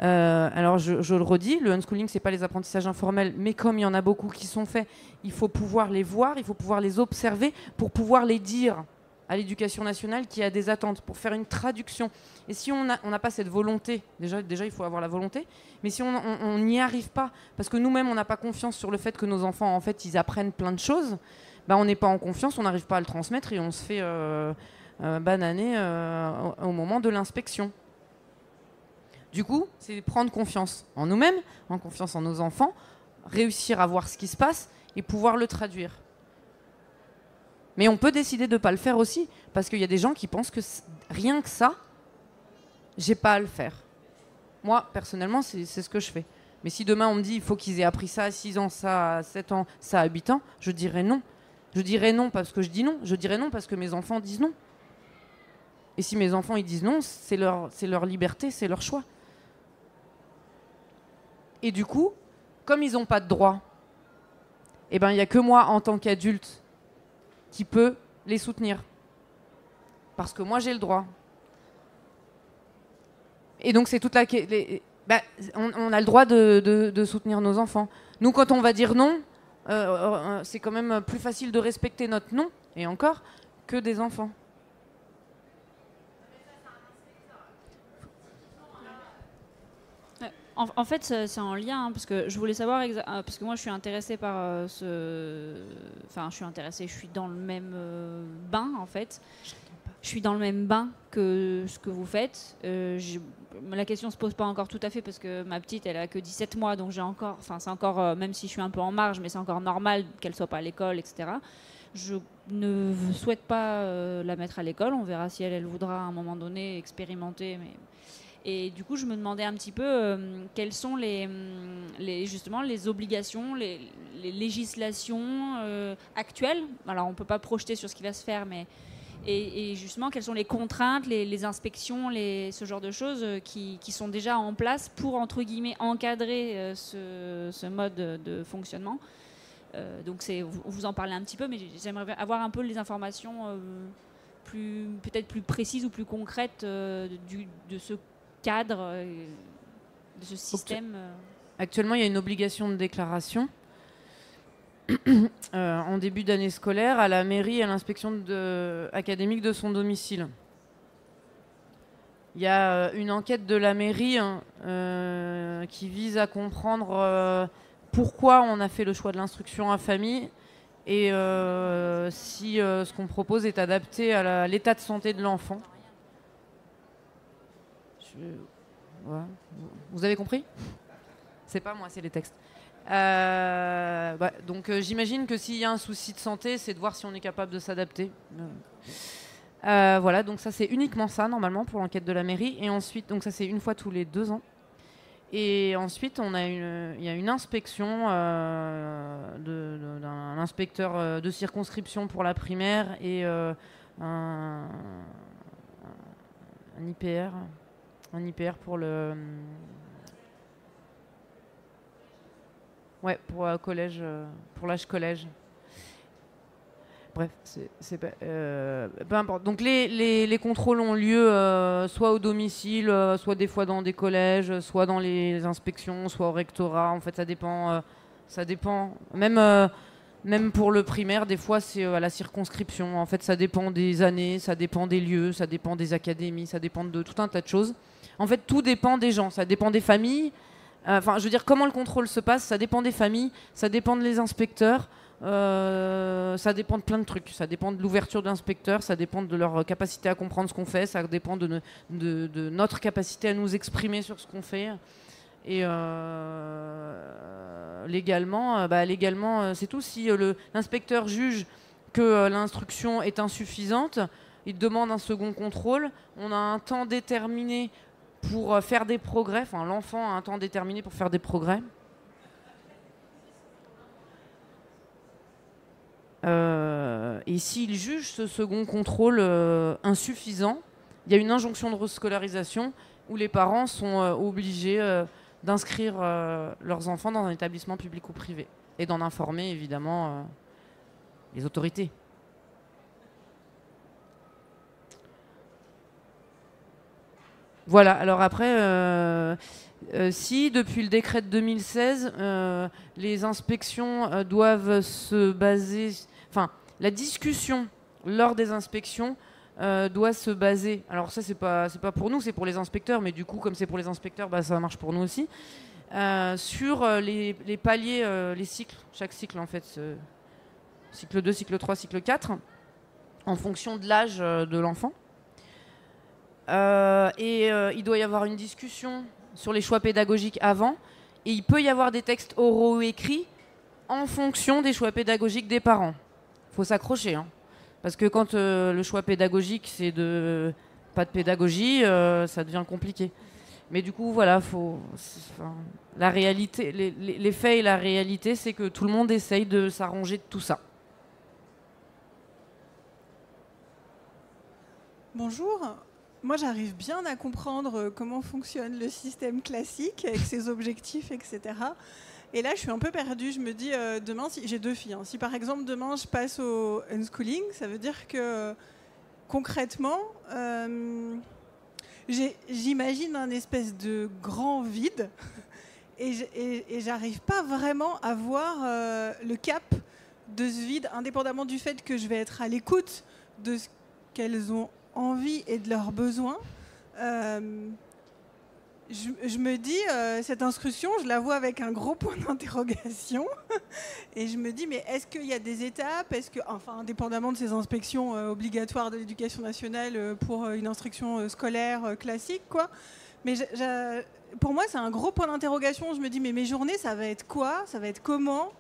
Alors je le redis, le unschooling, c'est pas les apprentissages informels, mais comme il y en a beaucoup qui sont faits, il faut pouvoir les voir, il faut pouvoir les observer pour pouvoir les dire à l'éducation nationale qui a des attentes, pour faire une traduction. Et si on n'a pas cette volonté, déjà il faut avoir la volonté, mais si on n'y arrive pas, parce que nous-mêmes on n'a pas confiance sur le fait que nos enfants en fait ils apprennent plein de choses, on n'est pas en confiance, on n'arrive pas à le transmettre et on se fait bananer au moment de l'inspection. Du coup, c'est prendre confiance en nous-mêmes, en confiance en nos enfants, réussir à voir ce qui se passe et pouvoir le traduire. Mais on peut décider de ne pas le faire aussi, parce qu'il y a des gens qui pensent que rien que ça, j'ai pas à le faire. Moi, personnellement, c'est ce que je fais. Mais si demain on me dit il faut qu'ils aient appris ça à 6 ans, ça à 7 ans, ça à 8 ans, je dirais non. Je dirais non parce que je dis non, je dirais non parce que mes enfants disent non. Et si mes enfants ils disent non, c'est leur liberté, c'est leur choix. Et du coup, comme ils n'ont pas de droit, eh ben, il n'y a que moi en tant qu'adulte qui peut les soutenir. Parce que moi j'ai le droit. Et donc c'est toute la... on a le droit de soutenir nos enfants. Nous, quand on va dire non, c'est quand même plus facile de respecter notre non, et encore, que des enfants. En fait, c'est en lien, hein, parce que je voulais savoir, parce que moi je suis intéressée par Enfin, je suis dans le même bain, en fait. Je suis dans le même bain que ce que vous faites. La question ne se pose pas encore tout à fait, parce que ma petite, elle a que 17 mois, donc j'ai encore... Enfin, c'est encore... même si je suis un peu en marge, mais c'est encore normal qu'elle soit pas à l'école, etc. Je ne souhaite pas la mettre à l'école. On verra si elle voudra à un moment donné expérimenter, mais... Et du coup, je me demandais un petit peu quelles sont justement les obligations, les législations actuelles. Alors, on ne peut pas projeter sur ce qui va se faire, mais et justement, quelles sont les contraintes, les inspections, ce genre de choses qui sont déjà en place pour, entre guillemets, encadrer ce mode de fonctionnement. Donc, vous en parlez un petit peu, mais j'aimerais avoir un peu les informations peut-être plus précises ou plus concrètes de ce cadre, de ce système. Actuellement, il y a une obligation de déclaration en début d'année scolaire à la mairie, à l'inspection académique de son domicile. Il y a une enquête de la mairie qui vise à comprendre pourquoi on a fait le choix de l'instruction à famille et si ce qu'on propose est adapté à l'état de santé de l'enfant. Ouais. Vous avez compris ? C'est pas moi, c'est les textes. Donc j'imagine que s'il y a un souci de santé, c'est de voir si on est capable de s'adapter. Voilà, donc ça c'est uniquement ça normalement pour l'enquête de la mairie. Et ensuite, donc ça c'est une fois tous les 2 ans. Et ensuite, il y a une inspection d'un inspecteur de circonscription pour la primaire et un IPR. Un IPR pour le... Ouais, pour collège, pour l'âge collège. Bref, c'est pas... peu importe. Donc les contrôles ont lieu soit au domicile, soit des fois dans des collèges, soit dans les inspections, soit au rectorat. En fait, ça dépend. Ça dépend. Même pour le primaire, des fois, c'est à la circonscription. En fait, ça dépend des années, ça dépend des lieux, ça dépend des académies, ça dépend de tout un tas de choses. En fait, tout dépend des gens, ça dépend des familles. Enfin, je veux dire, comment le contrôle se passe, ça dépend des familles, ça dépend des inspecteurs, ça dépend de plein de trucs. Ça dépend de l'ouverture de l'inspecteur, ça dépend de leur capacité à comprendre ce qu'on fait, ça dépend de notre capacité à nous exprimer sur ce qu'on fait. Et légalement, c'est tout. Si l'inspecteur juge que l'instruction est insuffisante, il demande un second contrôle. On a un temps déterminé pour faire des progrès. Enfin, l'enfant a un temps déterminé pour faire des progrès. Et s'il juge ce second contrôle insuffisant, il y a une injonction de rescolarisation où les parents sont obligés d'inscrire leurs enfants dans un établissement public ou privé et d'en informer évidemment les autorités. Voilà, alors après, si depuis le décret de 2016, les inspections doivent se baser... Enfin, la discussion lors des inspections doit se baser... Alors ça, c'est pas pour nous, c'est pour les inspecteurs, mais du coup, comme c'est pour les inspecteurs, ça marche pour nous aussi. Sur les paliers, les cycles, chaque cycle en fait, cycle 2, cycle 3, cycle 4. en fonction de l'âge de l'enfant. Il doit y avoir une discussion sur les choix pédagogiques avant, et il peut y avoir des textes oraux ou écrits en fonction des choix pédagogiques des parents. Il faut s'accrocher, hein. Parce que quand le choix pédagogique, c'est pas de pédagogie, ça devient compliqué. Mais du coup, voilà, la réalité, les faits et la réalité, c'est que tout le monde essaye de s'arranger de tout ça. Bonjour. Moi, j'arrive bien à comprendre comment fonctionne le système classique avec ses objectifs, etc. Et là, je suis un peu perdue. Je me dis, demain, j'ai 2 filles. Hein. Si par exemple, demain, je passe au unschooling, ça veut dire que concrètement, j'imagine un espèce de grand vide et j'arrive pas vraiment à voir le cap de ce vide, indépendamment du fait que je vais être à l'écoute de ce qu'elles ont envie et de leurs besoins. Je me dis, cette instruction, je la vois avec un gros point d'interrogation. Et je me dis, mais est-ce qu'il y a des étapes, enfin, indépendamment de ces inspections obligatoires de l'éducation nationale pour une instruction scolaire classique, quoi. Mais pour moi, c'est un gros point d'interrogation. Je me dis, mais mes journées, ça va être quoi? Ça va être comment?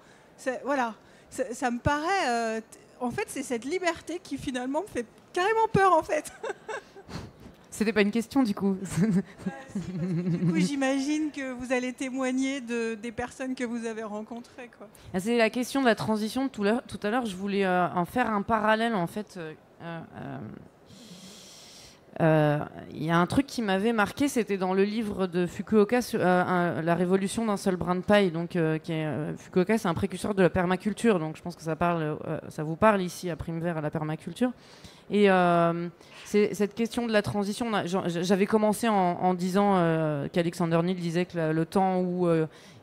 Voilà. Ça me paraît... en fait, c'est cette liberté qui, finalement, me fait carrément peur, en fait. C'était pas une question, du coup. Du coup, j'imagine que vous allez témoigner des personnes que vous avez rencontrées, quoi. C'est la question de la transition. Tout à l'heure, je voulais en faire un parallèle, en fait. Il y a un truc qui m'avait marqué, c'était dans le livre de Fukuoka, La révolution d'un seul brin de paille. Donc, Fukuoka, c'est un précurseur de la permaculture, donc je pense que ça vous parle ici à Prime Vert, à la permaculture. Et c'est cette question de la transition. J'avais commencé en disant qu'Alexander Neal disait que le temps où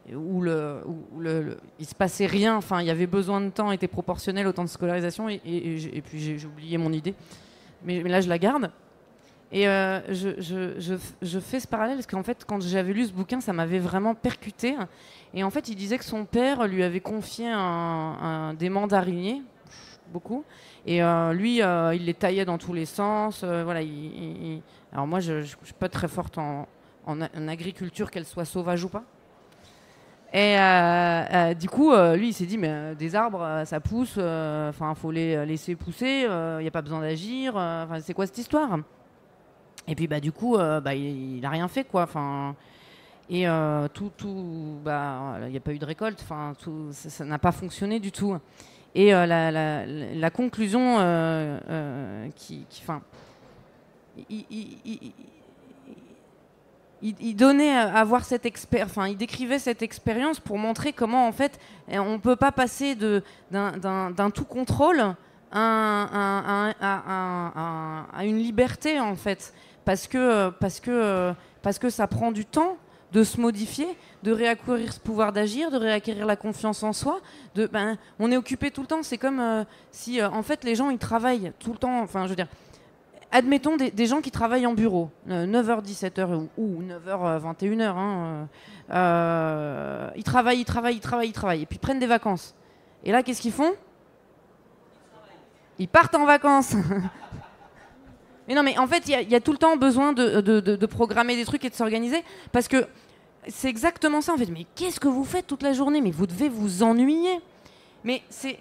il se passait rien, enfin il y avait besoin de temps, était proportionnel au temps de scolarisation. Et puis j'ai oublié mon idée, mais là je la garde. Et je fais ce parallèle parce qu'en fait, quand j'avais lu ce bouquin, ça m'avait vraiment percuté. Et en fait, il disait que son père lui avait confié des mandariniers, beaucoup. Et lui, il les taillait dans tous les sens. Voilà. Alors moi, je ne suis pas très forte en agriculture, qu'elle soit sauvage ou pas. Et du coup, lui, il s'est dit, mais des arbres, ça pousse. Enfin, faut les laisser pousser. Il n'y a pas besoin d'agir. Enfin, c'est quoi cette histoire? Et puis du coup, il a rien fait, quoi. Enfin, et il n'y a pas eu de récolte. Enfin, ça n'a pas fonctionné du tout. Et la conclusion, il donnait à voir cette il décrivait cette expérience pour montrer comment en fait on peut pas passer d'un tout contrôle à une liberté en fait. Parce que ça prend du temps de se modifier, de réacquérir ce pouvoir d'agir, de réacquérir la confiance en soi. On est occupé tout le temps. C'est comme si, en fait, les gens, ils travaillent tout le temps. Enfin, je veux dire, admettons des gens qui travaillent en bureau, 9h, 17h ou 9h, 21h. Ils travaillent. Et puis, ils prennent des vacances. Et là, qu'est-ce qu'ils font? Ils partent en vacances. Mais non, mais en fait, il y a tout le temps besoin de programmer des trucs et de s'organiser, parce que c'est exactement ça, en fait. Mais qu'est-ce que vous faites toute la journée? Mais vous devez vous ennuyer. Mais c'est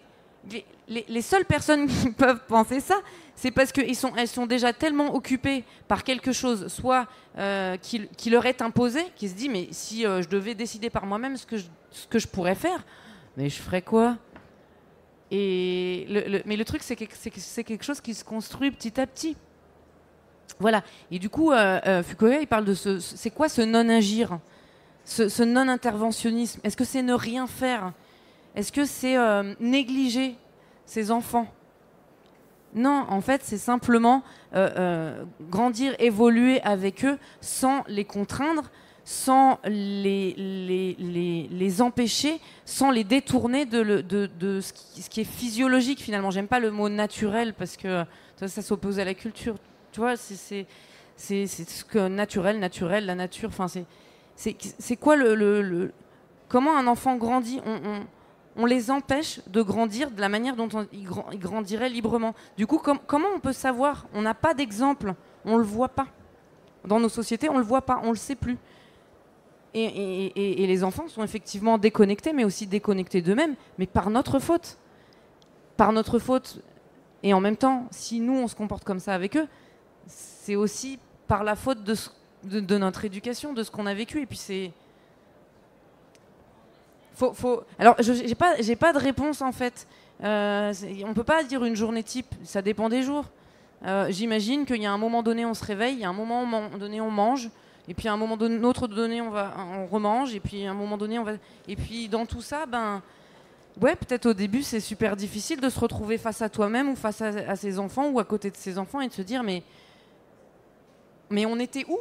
les seules personnes qui peuvent penser ça, c'est parce qu'elles sont déjà tellement occupées par quelque chose, soit qui leur est imposé, qui se dit, mais si je devais décider par moi-même ce que je pourrais faire, mais je ferais quoi? Mais le truc, c'est quelque chose qui se construit petit à petit. Voilà. Et du coup, Fukuoka, il parle de c'est quoi ce non-agir, ce non-interventionnisme? Est-ce que c'est ne rien faire? Est-ce que c'est négliger ses enfants? Non, en fait, c'est simplement grandir, évoluer avec eux sans les contraindre, sans les empêcher, sans les détourner de ce qui est physiologique, finalement. J'aime pas le mot naturel parce que ça s'oppose à la culture. Tu vois, c'est ce que naturel, la nature. Enfin, c'est quoi comment un enfant grandit? on les empêche de grandir de la manière dont ils grandiraient librement. Du coup, comment on peut savoir? On n'a pas d'exemple, on ne le voit pas. Dans nos sociétés, on ne le voit pas, on ne le sait plus. Et les enfants sont effectivement déconnectés, mais aussi déconnectés d'eux-mêmes, mais par notre faute. Par notre faute. Et en même temps, si nous, on se comporte comme ça avec eux, c'est aussi par la faute de notre éducation, de ce qu'on a vécu. Et puis c'est... Alors, j'ai pas de réponse, en fait. On ne peut pas dire une journée type, ça dépend des jours. J'imagine qu'il y a un moment donné, on se réveille, il y a un moment donné, on mange, et puis à un moment donné, autre donné, on remange, et puis à un moment donné, on va... Et puis dans tout ça, ouais, peut-être au début, c'est super difficile de se retrouver face à toi-même ou face à ses enfants ou à côté de ses enfants et de se dire mais on était où?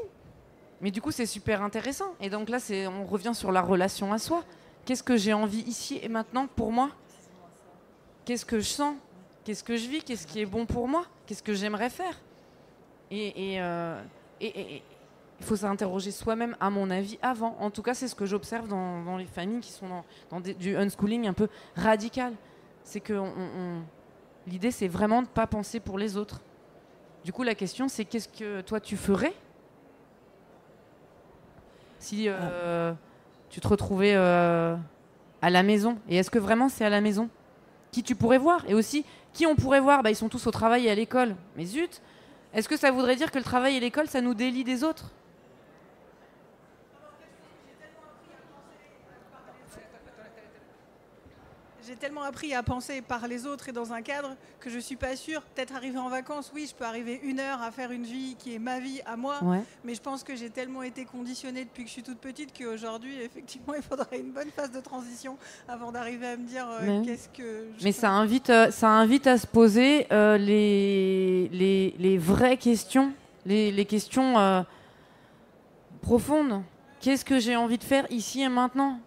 Mais du coup, c'est super intéressant. Et donc là, on revient sur la relation à soi. Qu'est-ce que j'ai envie ici et maintenant pour moi? Qu'est-ce que je sens? Qu'est-ce que je vis? Qu'est-ce qui est bon pour moi? Qu'est-ce que j'aimerais faire? Et il faut s'interroger soi-même, à mon avis, avant. En tout cas, c'est ce que j'observe dans les familles qui sont dans du unschooling un peu radical. C'est que l'idée, c'est vraiment de ne pas penser pour les autres. Du coup, la question, c'est qu'est-ce que toi, tu ferais si tu te retrouvais à la maison? Et est-ce que vraiment c'est à la maison? Qui tu pourrais voir? Et aussi, qui on pourrait voir? Ils sont tous au travail et à l'école. Mais zut! Est-ce que ça voudrait dire que le travail et l'école, ça nous délie des autres? J'ai tellement appris à penser par les autres et dans un cadre que je suis pas sûre. Peut-être arriver en vacances, oui, je peux arriver 1 heure à faire une vie qui est ma vie à moi. Ouais. Mais je pense que j'ai tellement été conditionnée depuis que je suis toute petite qu'aujourd'hui, effectivement, il faudrait une bonne phase de transition avant d'arriver à me dire qu'est-ce que... Mais ça invite à se poser les vraies questions, les questions profondes. Qu'est-ce que j'ai envie de faire ici et maintenant?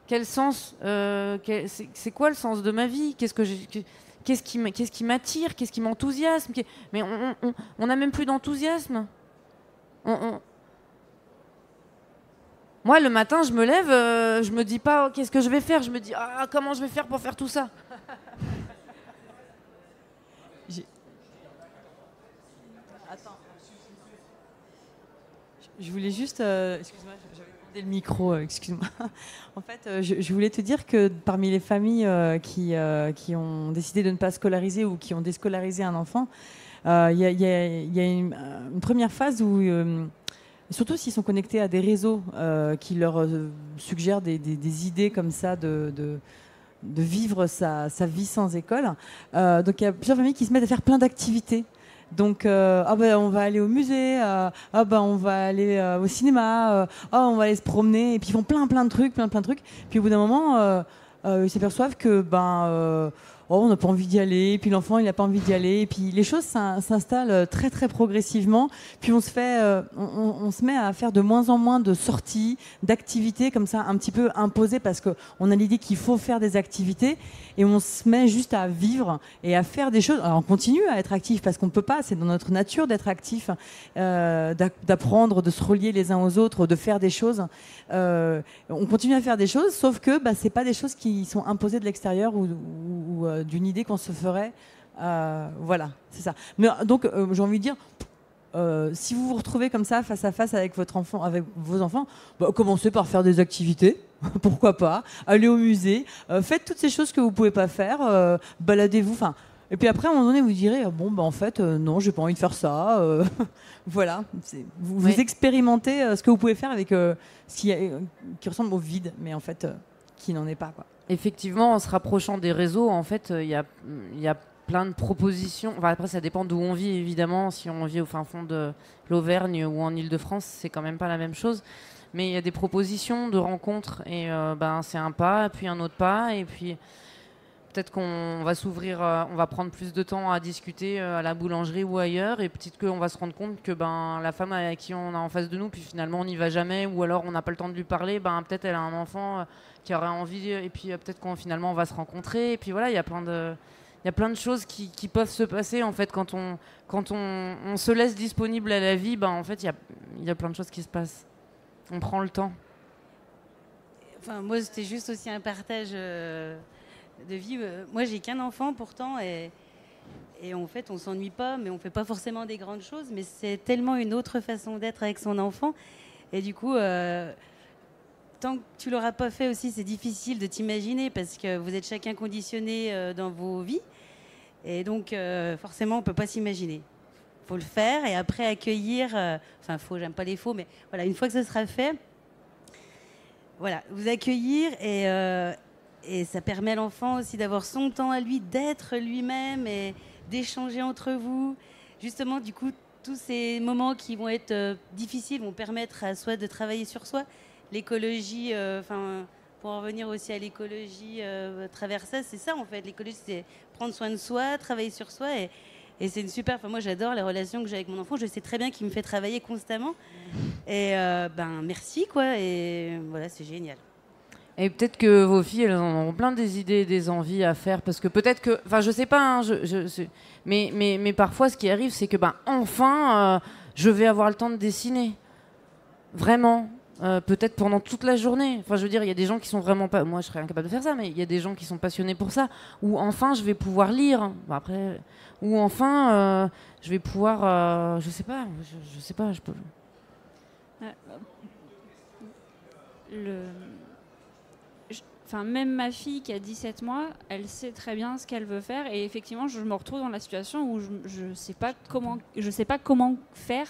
Quel sens c'est quoi le sens de ma vie? Qu'est-ce qui m'attire? Qu'est-ce qui m'enthousiasme? Mais on n'a même plus d'enthousiasme. Moi, le matin, je me lève, je me dis pas qu'est-ce que je vais faire. Je me dis comment je vais faire pour faire tout ça. Attends. Je voulais juste... excuse-moi, j'avais demandé le micro, excuse-moi. En fait, je voulais te dire que parmi les familles qui ont décidé de ne pas scolariser ou qui ont déscolarisé un enfant, il y a une première phase où... surtout s'ils sont connectés à des réseaux qui leur suggèrent des idées comme ça de vivre sa vie sans école. Donc il y a plusieurs familles qui se mettent à faire plein d'activités. Donc on va aller au musée, on va aller au cinéma, on va aller se promener, et puis ils font plein de trucs. Puis au bout d'un moment, ils s'aperçoivent que on n'a pas envie d'y aller, puis l'enfant il n'a pas envie d'y aller, et puis les choses s'installent très très progressivement, puis on se met à faire de moins en moins de sorties, d'activités comme ça un petit peu imposées parce qu'on a l'idée qu'il faut faire des activités, et on se met juste à vivre et à faire des choses. Alors on continue à être actif parce qu'on ne peut pas, c'est dans notre nature d'être actif, d'apprendre, de se relier les uns aux autres, de faire des choses. On continue à faire des choses, sauf que c'est pas des choses qui sont imposées de l'extérieur ou d'une idée qu'on se ferait. Voilà, c'est ça. Mais donc, j'ai envie de dire, si vous vous retrouvez comme ça, face à face avec vos enfants, commencez par faire des activités. Pourquoi pas? Allez au musée, faites toutes ces choses que vous pouvez pas faire, baladez-vous. Et puis après, à un moment donné, vous direz, en fait, non, j'ai pas envie de faire ça. Voilà, vous expérimentez ce que vous pouvez faire avec ce qui ressemble au vide, mais en fait, qui n'en est pas, quoi. Effectivement, en se rapprochant des réseaux, en fait, il y a plein de propositions. Enfin, après, ça dépend d'où on vit, évidemment. Si on vit au fin fond de l'Auvergne ou en Île-de-France, c'est quand même pas la même chose. Mais il y a des propositions de rencontres, et c'est un pas, puis un autre pas, et puis peut-être qu'on va s'ouvrir, on va prendre plus de temps à discuter à la boulangerie ou ailleurs, et peut-être qu'on va se rendre compte que la femme avec qui on a en face de nous, puis finalement on n'y va jamais, ou alors on n'a pas le temps de lui parler, peut-être elle a un enfant qui aurait envie, et puis peut-être qu'on finalement on va se rencontrer, et puis voilà, il y a plein de choses qui peuvent se passer en fait quand on se laisse disponible à la vie. En fait, il y a plein de choses qui se passent. On prend le temps. Enfin, moi, c'était juste aussi un partage de vie. Moi, j'ai qu'un enfant pourtant, et en fait, on s'ennuie pas, mais on fait pas forcément des grandes choses. Mais c'est tellement une autre façon d'être avec son enfant, et du coup, tant que tu l'auras pas fait aussi, c'est difficile de t'imaginer parce que vous êtes chacun conditionné dans vos vies, et donc forcément, on peut pas s'imaginer. Faut le faire et après accueillir. Enfin, j'aime pas les faux, mais voilà, une fois que ce sera fait. Voilà, vous accueillir et ça permet à l'enfant aussi d'avoir son temps à lui, d'être lui-même et d'échanger entre vous. Justement, du coup, tous ces moments qui vont être difficiles vont permettre à soi de travailler sur soi. L'écologie, pour en revenir aussi à l'écologie à travers ça, c'est ça en fait. L'écologie, c'est prendre soin de soi, travailler sur soi et c'est une super... Moi, j'adore les relations que j'ai avec mon enfant. Je sais très bien qu'il me fait travailler constamment. Et merci, quoi. Et voilà, c'est génial. Et peut-être que vos filles, elles en auront plein des idées, des envies à faire. Parce que peut-être que... Enfin, je sais pas. Hein, mais parfois, ce qui arrive, c'est que, enfin, je vais avoir le temps de dessiner. Vraiment. Peut-être pendant toute la journée. Enfin, je veux dire, il y a des gens qui sont vraiment pas... Moi, je serais incapable de faire ça, mais il y a des gens qui sont passionnés pour ça. Ou enfin, je vais pouvoir lire. Après... Ou enfin, je vais pouvoir... je sais pas, je peux... Même ma fille qui a 17 mois, elle sait très bien ce qu'elle veut faire. Et effectivement, je me retrouve dans la situation où je ne sais pas comment faire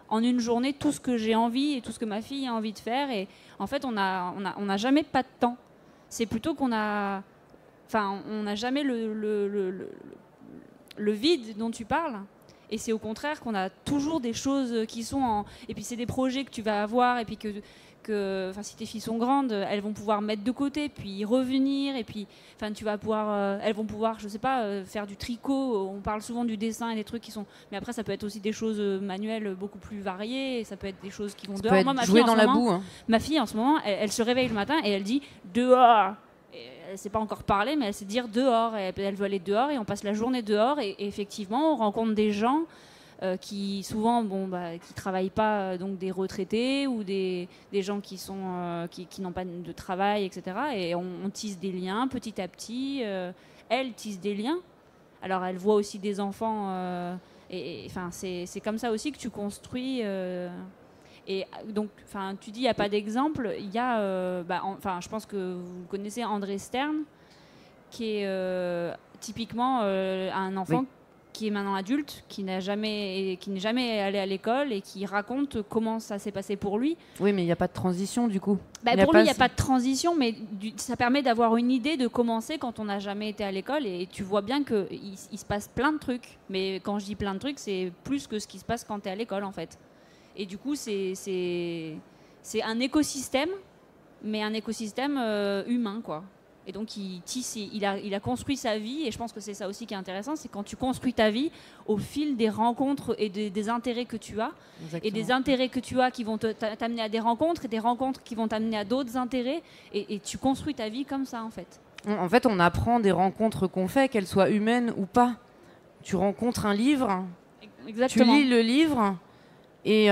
en une journée tout ce que j'ai envie et tout ce que ma fille a envie de faire. Et en fait, on n'a jamais pas de temps. C'est plutôt qu'on a... on n'a jamais le vide dont tu parles, et c'est au contraire qu'on a toujours des choses qui sont en... Et puis c'est des projets que tu vas avoir, et puis que si tes filles sont grandes, elles vont pouvoir mettre de côté, puis y revenir, et puis tu vas pouvoir, elles vont pouvoir, je sais pas, faire du tricot. On parle souvent du dessin et des trucs qui sont... Mais après, ça peut être aussi des choses manuelles beaucoup plus variées, et ça peut être des choses qui vont dehors. Moi, jouer dans la boue. Hein. Ma fille, en ce moment, elle se réveille le matin et elle dit « dehors ». Elle ne sait pas encore parler, mais elle sait dire dehors. Et elle veut aller dehors et on passe la journée dehors. Et effectivement, on rencontre des gens qui souvent qui travaillent pas, donc des retraités ou des gens qui n'ont pas de travail, etc. Et on tisse des liens petit à petit. Elle tisse des liens. Alors elle voit aussi des enfants. C'est comme ça aussi que tu construis... Et donc, tu dis il n'y a pas d'exemple. Il y a, je pense que vous connaissez André Stern, qui est typiquement un enfant qui est maintenant adulte, qui n'est jamais allé à l'école et qui raconte comment ça s'est passé pour lui. Oui, mais il n'y a pas de transition du coup. Pour lui, il n'y a pas de transition, mais ça permet d'avoir une idée de commencer quand on n'a jamais été à l'école. Et tu vois bien qu'il se passe plein de trucs. Mais quand je dis plein de trucs, c'est plus que ce qui se passe quand tu es à l'école, en fait. Et du coup, c'est un écosystème, mais un écosystème humain, quoi. Et donc, il a construit sa vie, et je pense que c'est ça aussi qui est intéressant, c'est quand tu construis ta vie au fil des rencontres et des intérêts que tu as. Exactement. Et des intérêts que tu as qui vont t'amener à des rencontres, et des rencontres qui vont t'amener à d'autres intérêts, et tu construis ta vie comme ça, en fait. En fait, on apprend des rencontres qu'on fait, qu'elles soient humaines ou pas. Tu rencontres un livre, Exactement. Tu lis le livre... Et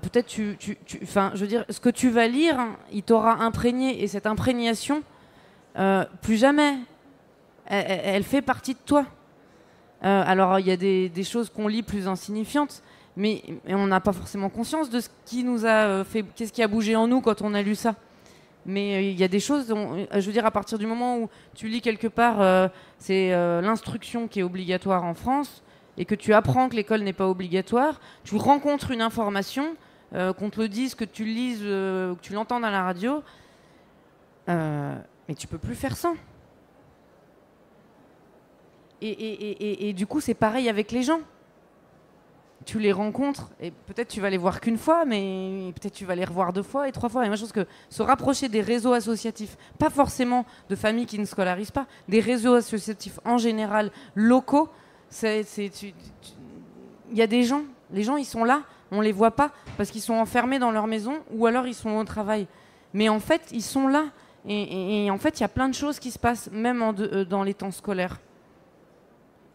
peut-être je veux dire, ce que tu vas lire, il t'aura imprégné, et cette imprégnation, plus jamais, elle fait partie de toi. Alors il y a des choses qu'on lit plus insignifiantes, mais on n'a pas forcément conscience de ce qui nous a fait, qu'est-ce qui a bougé en nous quand on a lu ça. Mais il y a des choses, je veux dire, à partir du moment où tu lis quelque part, c'est l'instruction qui est obligatoire en France, et que tu apprends que l'école n'est pas obligatoire, tu rencontres une information, qu'on te le dise, que tu le lises, que tu l'entends à la radio, mais tu peux plus faire sans. Et du coup, c'est pareil avec les gens. Tu les rencontres, et peut-être tu vas les voir qu'une fois, mais peut-être tu vas les revoir 2 fois et 3 fois. Et moi, je pense que se rapprocher des réseaux associatifs, pas forcément de familles qui ne scolarisent pas, des réseaux associatifs en général, locaux, il y a des gens, les gens ils sont là, on les voit pas parce qu'ils sont enfermés dans leur maison ou alors ils sont au travail. Mais en fait, ils sont là. Et en fait, il y a plein de choses qui se passent même dans les temps scolaires.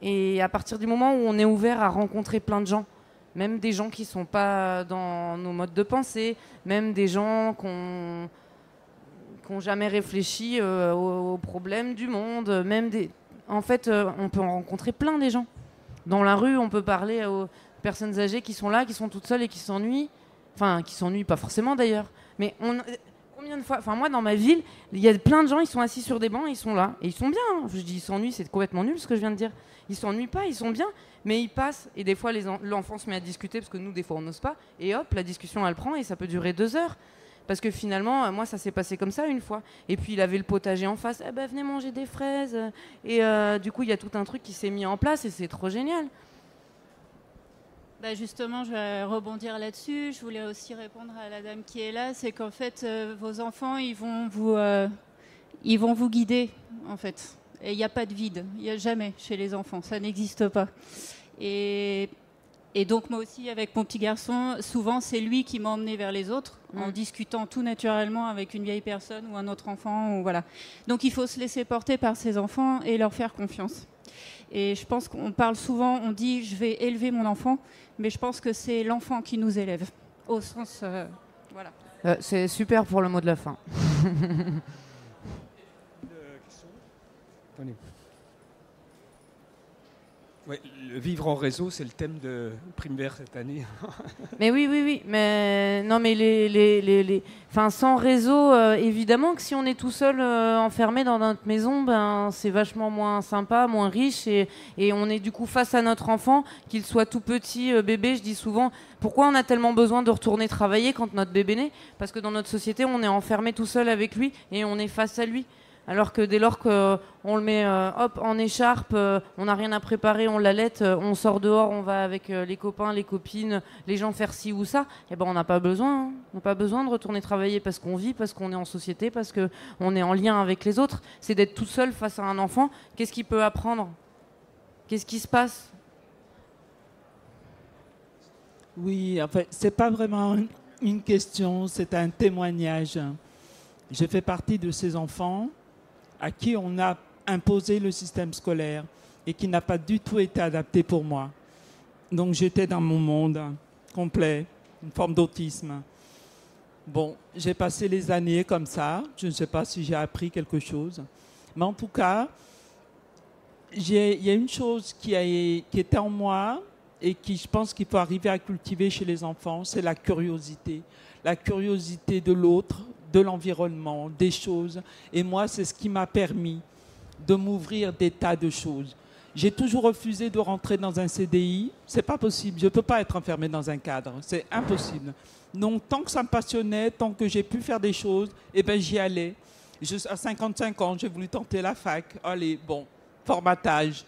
Et à partir du moment où on est ouvert à rencontrer plein de gens, même des gens qui sont pas dans nos modes de pensée, même des gens qu'on n'ont jamais réfléchi aux problèmes du monde. En fait, on peut en rencontrer plein des gens. Dans la rue, on peut parler aux personnes âgées qui sont là, qui sont toutes seules et qui s'ennuient. Enfin, qui s'ennuient pas forcément d'ailleurs. Mais combien de fois... Enfin, moi, dans ma ville, il y a plein de gens, ils sont assis sur des bancs, ils sont là. Et ils sont bien. Hein. Je dis ils s'ennuient, c'est complètement nul ce que je viens de dire. Ils s'ennuient pas, ils sont bien. Mais ils passent. Et des fois, l'enfant se met à discuter, parce que nous, des fois, on n'ose pas. Et hop, la discussion, elle prend et ça peut durer 2 heures. Parce que finalement, moi, ça s'est passé comme ça une fois. Et puis, il avait le potager en face. Eh ben, venez manger des fraises. Et du coup, il y a tout un truc qui s'est mis en place et c'est trop génial. Bah justement, je vais rebondir là-dessus. Je voulais aussi répondre à la dame qui est là. C'est qu'en fait, vos enfants, ils vont vous guider, en fait. Et il n'y a pas de vide. Il n'y a jamais chez les enfants. Ça n'existe pas. Et donc moi aussi, avec mon petit garçon, souvent c'est lui qui m'a emmené vers les autres, en discutant tout naturellement avec une vieille personne ou un autre enfant. Ou voilà. Donc il faut se laisser porter par ses enfants et leur faire confiance. Et je pense qu'on parle souvent, on dit je vais élever mon enfant, mais je pense que c'est l'enfant qui nous élève, au sens... voilà. C'est super pour le mot de la fin. Ouais, le vivre en réseau, c'est le thème de Prime Vert cette année. Mais oui. Mais non, mais enfin, sans réseau, évidemment que si on est tout seul enfermé dans notre maison, ben c'est vachement moins sympa, moins riche, et on est du coup face à notre enfant, qu'il soit tout petit, bébé. Je dis souvent, pourquoi on a tellement besoin de retourner travailler quand notre bébé naît ? Parce que dans notre société, on est enfermé tout seul avec lui et on est face à lui. Alors que dès lors qu'on le met en écharpe, on n'a rien à préparer, on l'allaite, on sort dehors, on va avec les copains, les copines, les gens faire ci ou ça, et ben on n'a pas besoin. Hein. On n'a pas besoin de retourner travailler parce qu'on vit, parce qu'on est en société, parce qu'on est en lien avec les autres. C'est d'être tout seul face à un enfant. Qu'est-ce qu'il peut apprendre ? Qu'est-ce qui se passe ? Oui, en fait, c'est pas vraiment une question, c'est un témoignage. Je fais partie de ces enfants à qui on a imposé le système scolaire et qui n'a pas du tout été adapté pour moi. Donc j'étais dans mon monde complet, une forme d'autisme. Bon, j'ai passé les années comme ça, je ne sais pas si j'ai appris quelque chose, mais en tout cas, il y a une chose qui était en moi et qui, je pense qu'il faut arriver à cultiver chez les enfants, c'est la curiosité de l'autre, de l'environnement, des choses. Et moi, c'est ce qui m'a permis de m'ouvrir des tas de choses. J'ai toujours refusé de rentrer dans un CDI. C'est pas possible. Je ne peux pas être enfermé dans un cadre. C'est impossible. Donc, tant que ça me passionnait, tant que j'ai pu faire des choses, eh ben, j'y allais. À 55 ans, j'ai voulu tenter la fac. Allez, bon, formatage.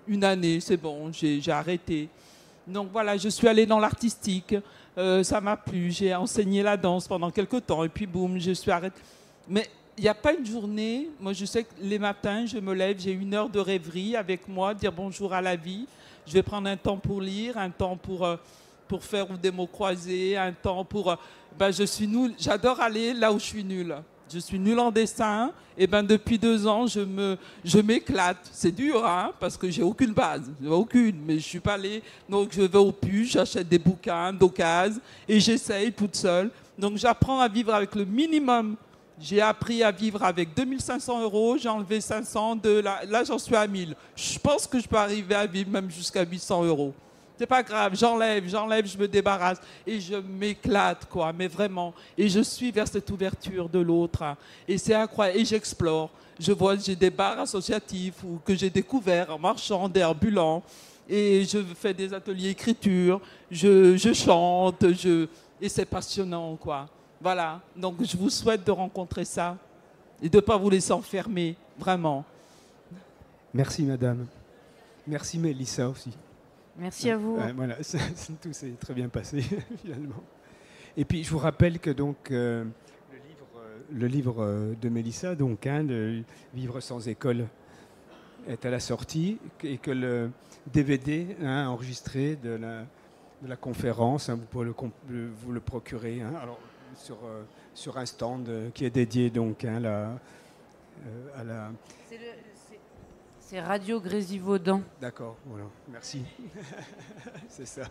1 année, c'est bon, j'ai arrêté. Donc voilà, je suis allée dans l'artistique. Ça m'a plu, j'ai enseigné la danse pendant quelques temps et puis boum, je suis arrêtée. Mais il n'y a pas une journée, moi je sais que les matins, je me lève, j'ai 1 heure de rêverie avec moi, dire bonjour à la vie. Je vais prendre un temps pour lire, un temps pour faire des mots croisés, un temps pour... je suis nulle, j'adore aller là où je suis nulle. Je suis nulle en dessin, et depuis 2 ans, je m'éclate. C'est dur, hein, parce que j'ai aucune base, mais je suis pas allée. Donc je vais au puce, j'achète des bouquins d'occasion et j'essaye toute seule. Donc j'apprends à vivre avec le minimum. J'ai appris à vivre avec 2500 €, j'ai enlevé 500, là j'en suis à 1000. Je pense que je peux arriver à vivre même jusqu'à 800 €. C'est pas grave, j'enlève, je me débarrasse et je m'éclate, quoi, mais vraiment. Et je suis vers cette ouverture de l'autre. Hein. Et c'est incroyable. Et j'explore. J'ai des bars associatifs que j'ai découverts en marchant, déambulant. Et je fais des ateliers d'écriture, je chante, et c'est passionnant, quoi. Voilà. Donc je vous souhaite de rencontrer ça et de ne pas vous laisser enfermer, vraiment. Merci, madame. Merci, Mélissa aussi. Merci à vous. Voilà, tout s'est très bien passé finalement. Et puis je vous rappelle que donc le livre de Mélissa, donc de Vivre sans école, est à la sortie et que le DVD enregistré de la conférence, vous pouvez vous le procurer. Alors sur un stand qui est dédié donc à la. C'est Radio Grésivaudan. D'accord, voilà, merci. C'est ça.